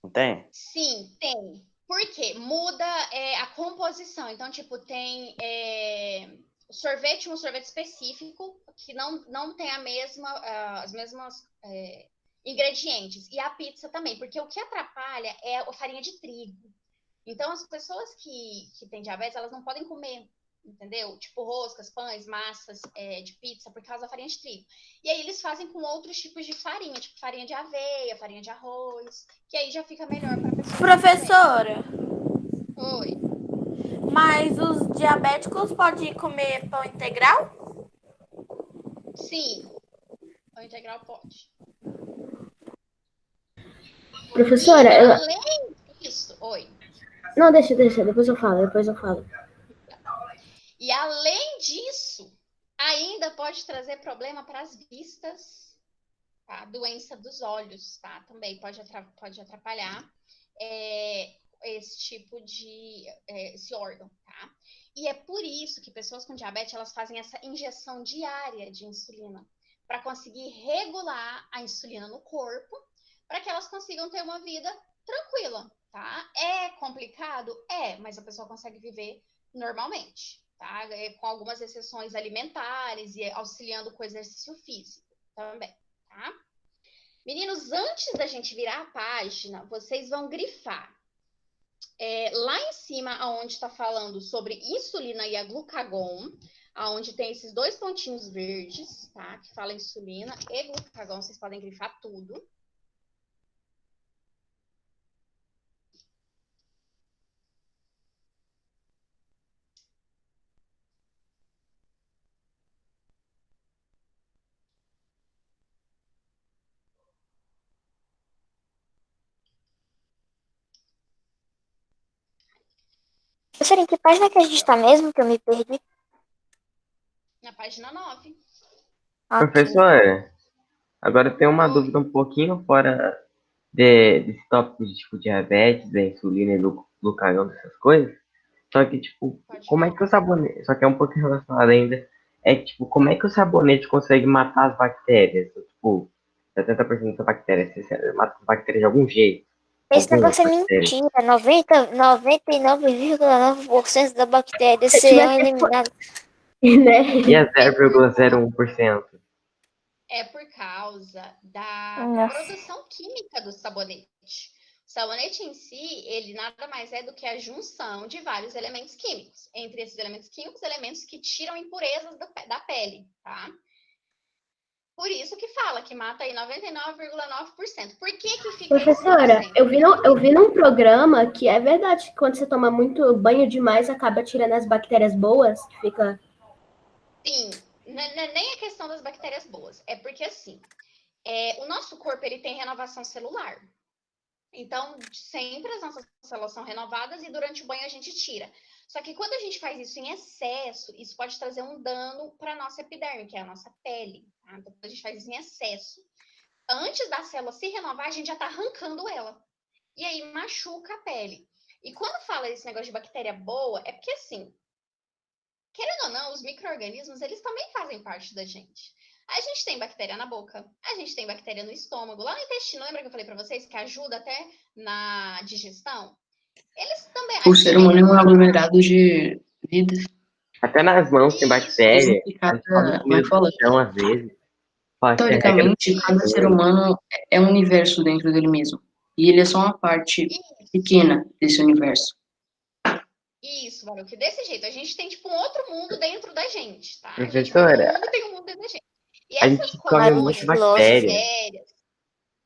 Não tem? Sim, tem. Por quê? Muda a composição. Então, tipo, tem um sorvete específico que não tem as mesmas ingredientes. E a pizza também, porque o que atrapalha é a farinha de trigo. Então, as pessoas que têm diabetes, elas não podem comer, entendeu? Tipo roscas, pães, massas de pizza, por causa da farinha de trigo. E aí eles fazem com outros tipos de farinha, tipo farinha de aveia, farinha de arroz, que aí já fica melhor para a pessoa. Professora, Oi. mas os diabéticos podem comer pão integral? Sim, o integral pode. Professora, E além disso, oi. Não, deixa, depois eu falo. E além disso, ainda pode trazer problema para as vistas, tá? Doença dos olhos, tá? Também pode atrapalhar esse tipo de esse órgão, tá? E é por isso que pessoas com diabetes, elas fazem essa injeção diária de insulina, para conseguir regular a insulina no corpo, para que elas consigam ter uma vida tranquila, tá? É complicado? É, mas a pessoa consegue viver normalmente, tá? Com algumas exceções alimentares e auxiliando com exercício físico também, tá? Meninos, antes da gente virar a página, vocês vão grifar lá em cima, onde está falando sobre insulina e a glucagon, aonde tem esses dois pontinhos verdes, tá? Que fala insulina e glucagon, vocês podem grifar tudo. Professora, em que página que a gente tá mesmo, que eu me perdi? Na página 9. Ok. Professor, agora tem uma Oi. dúvida um pouquinho fora desse tópico de tipo diabetes, da insulina e do glucagon, dessas coisas. Só que, tipo, Pode como é falar. que o sabonete. Só que é um pouquinho relacionado ainda. É que, tipo, como é que o sabonete consegue matar as bactérias? Tipo, 70% da bactéria, você mata as bactérias de algum jeito. Esse Algumas negócio é bactérias. mentira. 99,9% da bactéria Se serão tiver tempo, eliminadas. né? E a 0,01%? É por causa da Nossa. produção química do sabonete. O sabonete em si, ele nada mais é do que a junção de vários elementos químicos. Entre esses elementos químicos, elementos que tiram impurezas da pele, tá? Por isso que fala que mata aí 99,9%. Por que fica esse Professora, 1%? eu vi num programa que é verdade que quando você toma muito banho demais, acaba tirando as bactérias boas, que fica. Sim, nem a questão das bactérias boas. É porque, assim, o nosso corpo ele tem renovação celular. Então, sempre as nossas células são renovadas e durante o banho a gente tira. Só que quando a gente faz isso em excesso, isso pode trazer um dano para a nossa epiderme, que é a nossa pele. Tá? Então, quando a gente faz isso em excesso, antes da célula se renovar, a gente já está arrancando ela. E aí machuca a pele. E quando fala esse negócio de bactéria boa, é porque assim, querendo ou não, os micro-organismos, eles também fazem parte da gente. A gente tem bactéria na boca, a gente tem bactéria no estômago, lá no intestino, lembra que eu falei para vocês que ajuda até na digestão? Eles também, a O gente ser tem humano é um muita. aglomerado de vidas. Até nas mãos tem Isso, bactéria. E A gente come cada, como é comida que do fala? chão às vezes. Fala que é regra Teoricamente, cada ser do humano é um universo dentro dele mesmo. E ele é só uma parte isso, pequena desse universo. isso, Baruch, desse jeito. A gente tem, tipo, um outro mundo dentro da gente, tá? A gente vive num Professora, mundo e tem um mundo dentro da gente. E a essas gente come Olha que muito colônias, essas filósofo. bactéria. bactérias,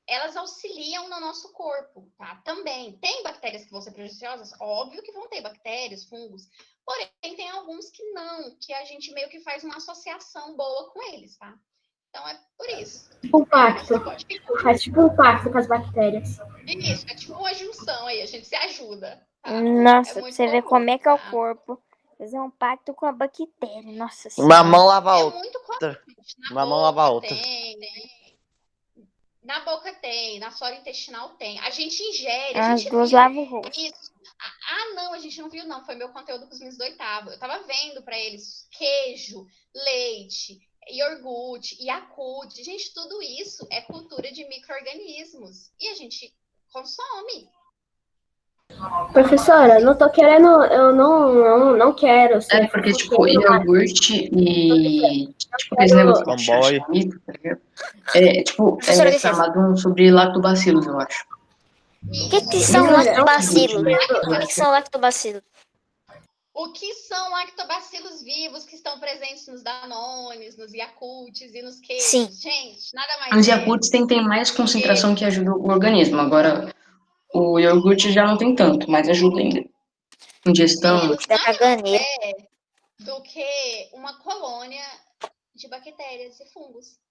elas auxiliam no nosso corpo, tá? Também. Tem bactérias que vão ser prejudiciosas? Óbvio que vão ter bactérias, fungos. Porém, tem alguns que não, que a gente meio que faz uma associação boa com eles, tá? Então, é por isso. Tipo um pacto. Você pode ficar. Faz tipo um pacto com as bactérias. Isso, é tipo uma junção aí, a gente se ajuda, tá? É Nossa, pra muito você ver comum, como é que é o tá? corpo. Fazer um pacto com a bactéria. Nossa Uma senhora. mão lava a É outra. muito comum. Na Uma mão lava a boca outra. tem, né? Na boca tem, na flora intestinal tem. A gente ingere, As a gente duas viu lavam o rosto. isso. Não, a gente não viu, não. Foi meu conteúdo com os meninos do oitavo. Eu tava vendo pra eles queijo, leite, iogurte, Yakult. Gente, tudo isso é cultura de micro-organismos. E a gente consome. Professora, não tô querendo, eu não quero ser Porque, tipo, fofoqueira, mas iogurte e, tipo, aqueles negócios de Tomboy. chachimito, tá ligado? Tipo, Professora, é licença. chamado sobre lactobacilos, eu acho. O que são Júlia, lactobacilos? né? O que são lactobacilos? O que são lactobacilos vivos que estão presentes nos Danones, nos Yakults e nos queijos? Sim. Gente, nada mais Os é. Yakults tem mais concentração que ajuda o organismo. Agora, o iogurte já não tem tanto, mas ajuda ainda. Ingestão. Meninos, Da nada mais caganeira. é do que uma colônia de bactérias e fungos.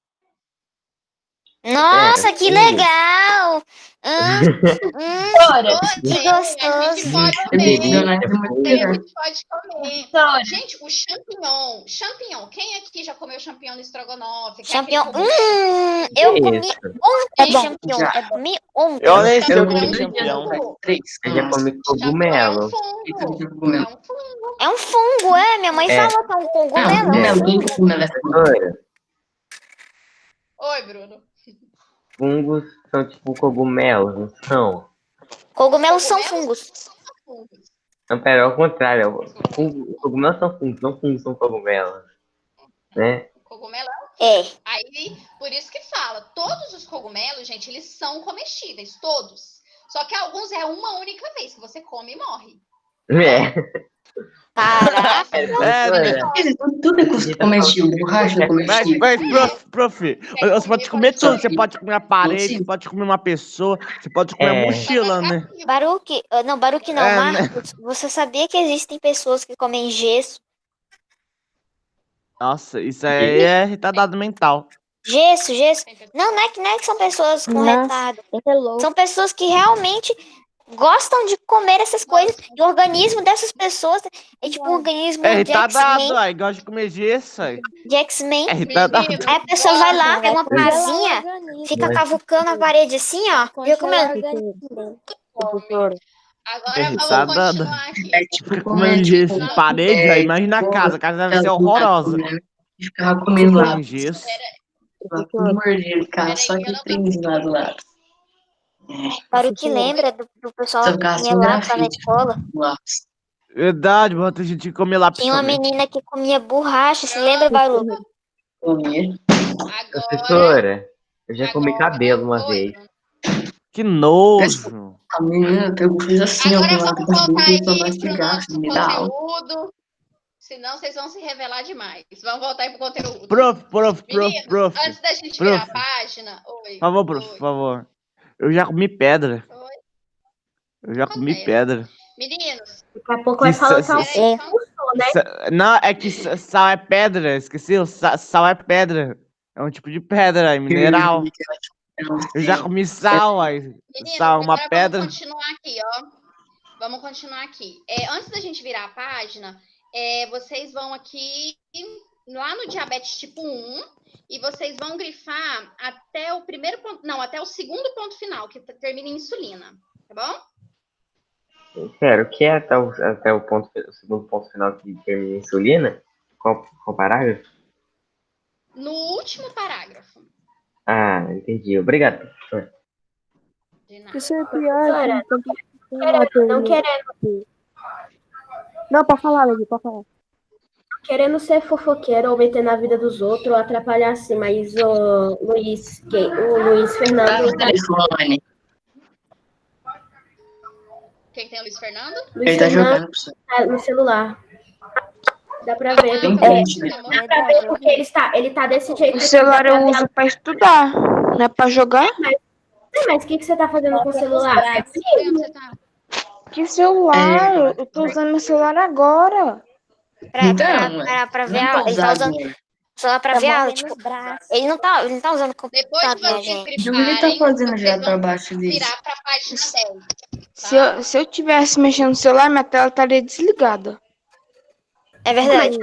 Nossa, que sim. legal! Professora, Que A gostoso. gente pode É comer. muito A melhor. gente pode comer. professora, Gente, o champignon. Quem aqui já comeu champignon no estrogonofe? Que é Champignon. aquele cogumelo? Eu comi Isso. ontem É bom. champignon. Já. Eu comi ontem. Eu nem sei o Eu que comi é 2 dias champignon. atrás, 3. Eu já comi Champignon é cogumelo. um fungo. É um fungo, é? Minha mãe É. falou que é um Não, cogumelo. É um cogumelo, fungo. todo cogumelo é fungo. Professora, Oi, Bruno. fungos são tipo cogumelos, não são? Cogumelos são Cogumelos fungos. são fungos. Não, pera, é ao contrário. Cogumelos são fungos, não fungos são cogumelos. Né? Cogumelo É. Aí, por isso que fala, todos os cogumelos, gente, eles são comestíveis, todos. Só que alguns é uma única vez que você come e morre. É. Caraca. Professora, Tudo é comestível, borracha é comestível. Mas, prof, você pode comer tudo. Você pode comer a parede, você pode comer uma pessoa, você pode comer a É. mochila, né? Baruque, não, Baruque não, É, né? Marcos, você sabia que existem pessoas que comem gesso? Nossa, isso aí é retardado mental. Gesso. Não é que são pessoas com Nossa, retardo. é louco. São pessoas que realmente gostam de comer essas coisas. E o organismo dessas pessoas é tipo um organismo É de X-Men. retardado, aí gosta de comer gesso, aí. De X-Men. É retardado. Menino, Aí a pessoa vai lá, pega uma Congelar o pazinha, organismo. fica cavucando a parede assim, ó. E Congelar o comendo. organismo. Professora. agora vamos Retardado. continuar aqui. É tipo Fica comer, comendo gesso tipo, em parede, aí imagina a casa deve ser horrorosa. E ficava comendo lá, Com gesso. mordido, cara, só Peraí, eu que não tô- 3 lá do lado. Baruque lembra do pessoal Só que ficava comia sem lápis lá na grafite. escola? Lápis. Verdade, bota a gente que comer lápis Tinha uma também. menina que comia borracha, se lembra, Baruque? Comia. Agora, Professora, eu já comi cabelo uma Oi, vez. Bruno. Que nojo. A menina pegou, fez assim, ó, Agora com a vamos da voltar boca e foi aí pro mastigar, nosso me dá aula. conteúdo. Senão vocês vão se revelar demais. Vamos voltar aí pro conteúdo. Prof. Meninos, antes da gente prof. virar a página. Oi. Por favor, prof, por favor. Eu já comi pedra. Oi. Eu já comi Acontece. pedra. Meninos, daqui a pouco vai faltar um peraí, Não, é que sal é pedra, esqueci. Sal é pedra. É um tipo de pedra, é mineral. Eu já comi sal, aí. meninos, Sal é uma agora pedra. vamos continuar aqui, ó. Vamos continuar aqui. Antes da gente virar a página, vocês vão aqui lá no diabetes tipo 1 e vocês vão grifar até o primeiro ponto, não, até o segundo ponto final, que termina em insulina, tá bom? Sério, o que é até o segundo ponto final que termina em insulina? Qual parágrafo? No último parágrafo. Ah, entendi. Obrigado, professor. De nada. Isso é pior. Não querendo, Não, pode falar, Levi, pode falar. querendo ser fofoqueiro ou meter na vida dos outros ou atrapalhar assim, mas o Luiz Tá Fernando no telefone. Quem tem o Luiz Fernando? Ele tá jogando pro você. tá no celular. Dá pra ver, Bem porque, quente, né? dá pra ver porque ele tá desse jeito. O celular eu uso pra estudar, não é pra jogar? Mas o que você tá fazendo com o celular? É Onde você tá? Que celular? Eu tô usando meu celular agora. Pra ver não aula. Ele tá usando usando. só pra ver aula, tipo, ele não tá usando Depois computador, de vocês gente. O que ele tá grifarem, fazendo já vocês pra vão baixo disso? virar pra página 10. Se eu tivesse mexendo no celular, minha tela estaria desligada. É verdade.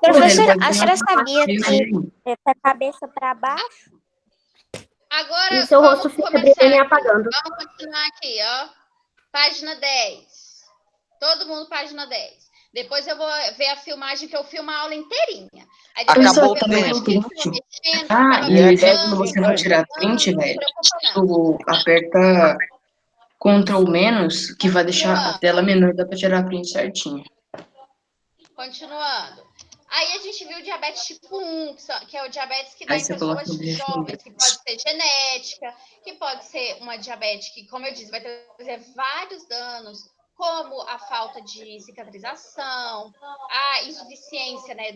Professora, a senhora sabia que É com a cabeça pra baixo? Agora, E seu vamos rosto fica começar brilhando e aqui. apagando. Vamos continuar aqui, ó. Página 10. Todo mundo, página 10. Depois eu vou ver a filmagem, que eu filmo a aula inteirinha. Aí depois Acabou eu o vou ver tempo. o que você vai mexendo, Ah, tava e aí brincando, quando você for tirar print, não se velho, preocupa não. tu aperta Ctrl menos, que vai deixar a tela menor, dá pra tirar print certinho. Continuando. Aí a gente viu o diabetes tipo 1, que é o diabetes que dá Aí em você coloca pessoas no brilho jovens, que pode ser genética, que pode ser uma diabetes que, como eu disse, vai trazer vários danos, como a falta de cicatrização, a insuficiência, né,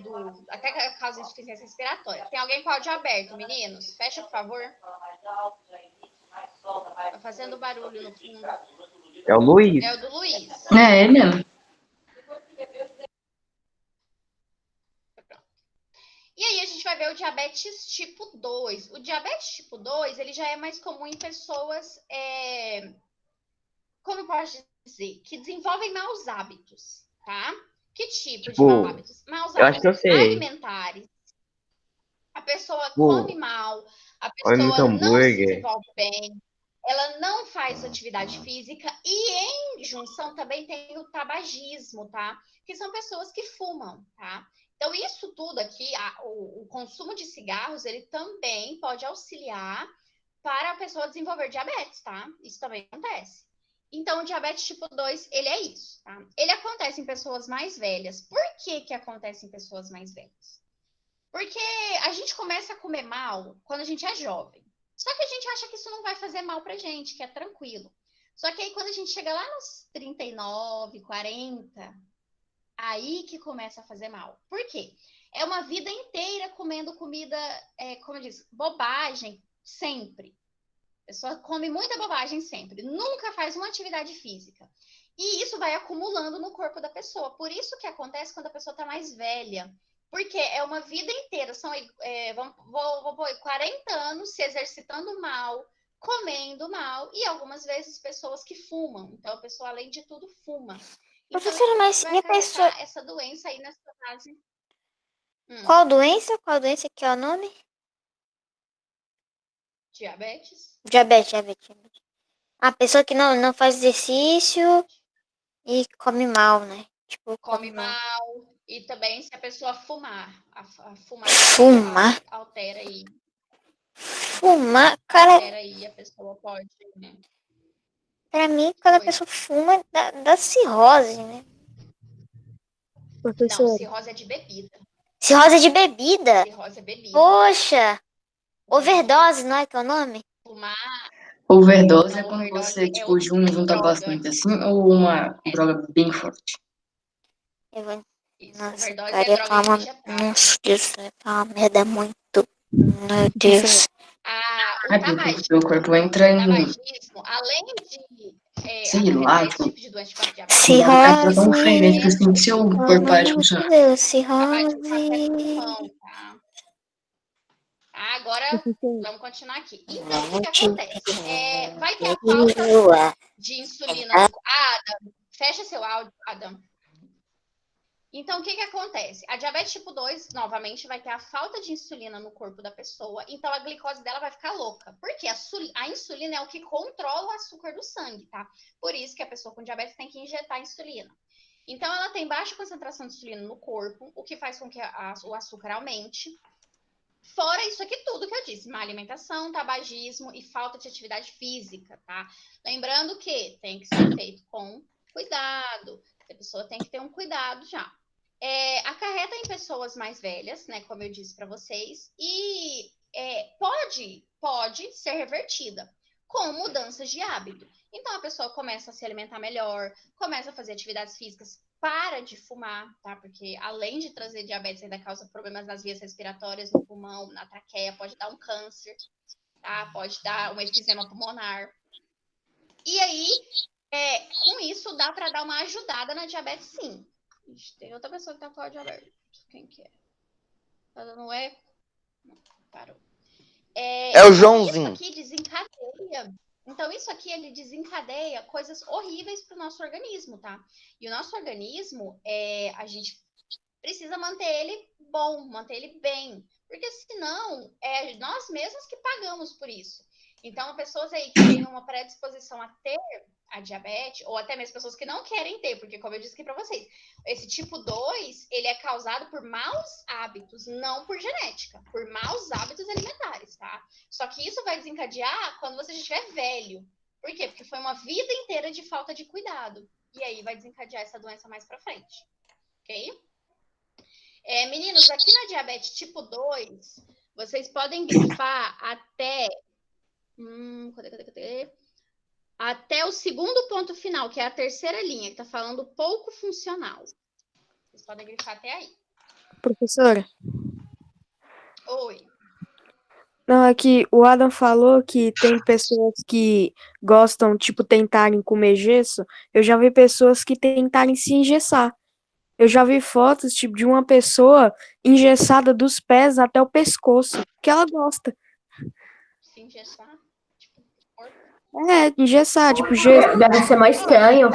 até causa insuficiência respiratória. Tem alguém com áudio aberto, meninos? Fecha, por favor. Tá fazendo barulho no fundo. É o Luiz. É o do Luiz. É mesmo. E aí a gente vai ver o diabetes tipo 2. O diabetes tipo 2, ele já é mais comum em pessoas, como eu posso dizer, que desenvolvem maus hábitos, tá? Que tipo de maus hábitos? Maus eu acho que eu hábitos sei. alimentares. A pessoa Pô, come mal, a come muito pessoa não se hambúrguer. desenvolve bem, ela não faz atividade física e em junção também tem o tabagismo, tá? Que são pessoas que fumam, tá? Então, isso tudo aqui, o consumo de cigarros, ele também pode auxiliar para a pessoa desenvolver diabetes, tá? Isso também acontece. Então, o diabetes tipo 2, ele é isso, tá? Ele acontece em pessoas mais velhas. Por que que acontece em pessoas mais velhas? Porque a gente começa a comer mal quando a gente é jovem. Só que a gente acha que isso não vai fazer mal pra gente, que é tranquilo. Só que aí quando a gente chega lá nos 39, 40, aí que começa a fazer mal. Por quê? É uma vida inteira comendo comida, como eu disse, bobagem, sempre. A pessoa come muita bobagem sempre. Nunca faz uma atividade física. E isso vai acumulando no corpo da pessoa. Por isso que acontece quando a pessoa está mais velha. Porque é uma vida inteira. Vou pôr 40 anos se exercitando mal, comendo mal. E algumas vezes pessoas que fumam. Então a pessoa, além de tudo, fuma. Então, Professora, mas vai e a pessoa. acarretar essa doença aí nessa fase. Qual doença? Qual doença que é o nome? Diabetes. Diabetes. A pessoa que não faz exercício e come mal, né? Tipo, Come mal. E também se a pessoa fumar. A fumar Fumar? altera aí. Fumar, cara, Altera aí, a pessoa pode, né? pra mim, quando a pessoa fuma, dá cirrose, né? Não, cirrose é de bebida. Cirrose de bebida? Cirrose é bebida. Poxa! Overdose, não é que é o nome? Fumar. Overdose Não, é quando overdose você, é tipo, outro tipo de junta droga. bastante assim, ou uma droga bem forte. Isso, Nossa, overdose cara, é ia droga falar uma... injetável. Nossa, Deus, ia falar uma merda muito... Meu Deus. O tabagismo, o corpo entra em, além de sei lá, acarretar esse tipo, tipo de doença de diabetes, fica tão Cirrose. frenético assim que seu corpo para de Meu funcionar. Deus, tabagismo cirrose. até pulmão, tá? Agora, vamos continuar aqui. Então, o que acontece? Vai ter a falta de insulina no... Adam, fecha seu áudio, Adam. Então, o que acontece? A diabetes tipo 2, novamente, vai ter a falta de insulina no corpo da pessoa, então a glicose dela vai ficar louca. Porque a insulina é o que controla o açúcar do sangue, tá? Por isso que a pessoa com diabetes tem que injetar insulina. Então, ela tem baixa concentração de insulina no corpo, o que faz com que o açúcar aumente. Fora isso aqui tudo que eu disse, má alimentação, tabagismo e falta de atividade física, tá? Lembrando que tem que ser feito com cuidado, a pessoa tem que ter um cuidado já. Acarreta em pessoas mais velhas, né, como eu disse para vocês, e pode ser revertida com mudanças de hábito. Então, a pessoa começa a se alimentar melhor, começa a fazer atividades físicas, para de fumar, tá? Porque além de trazer diabetes, ainda causa problemas nas vias respiratórias, no pulmão, na traqueia, pode dar um câncer, tá? Pode dar um efizema pulmonar. E aí, com isso, dá para dar uma ajudada na diabetes, sim. Tem outra pessoa que tá com o áudio aberto. Quem que é? Tá dando eco? Não, parou. É o Joãozinho. Isso aqui desencadeia. Então, isso aqui, ele desencadeia coisas horríveis para o nosso organismo, tá? E o nosso organismo, a gente precisa manter ele bom, manter ele bem. Porque senão, é nós mesmos que pagamos por isso. Então, pessoas aí que têm uma predisposição a ter a diabetes, ou até mesmo pessoas que não querem ter, porque como eu disse aqui para vocês, esse tipo 2, ele é causado por maus hábitos, não por genética, por maus hábitos alimentares, tá? Só que isso vai desencadear quando você já estiver velho. Por quê? Porque foi uma vida inteira de falta de cuidado. E aí vai desencadear essa doença mais para frente, ok? Meninos, aqui na diabetes tipo 2, vocês podem grifar até... Até o segundo ponto final, que é a terceira linha, que tá falando pouco funcional. Vocês podem grifar até aí. Professora, Oi. não, é que o Adam falou que tem pessoas que gostam, tipo, tentarem comer gesso. Eu já vi pessoas que tentarem se engessar. Eu já vi fotos, tipo, de uma pessoa engessada dos pés até o pescoço, que ela gosta. Se engessar? Tipo, Engessar, tipo, gesso. Deve ser mais estranho.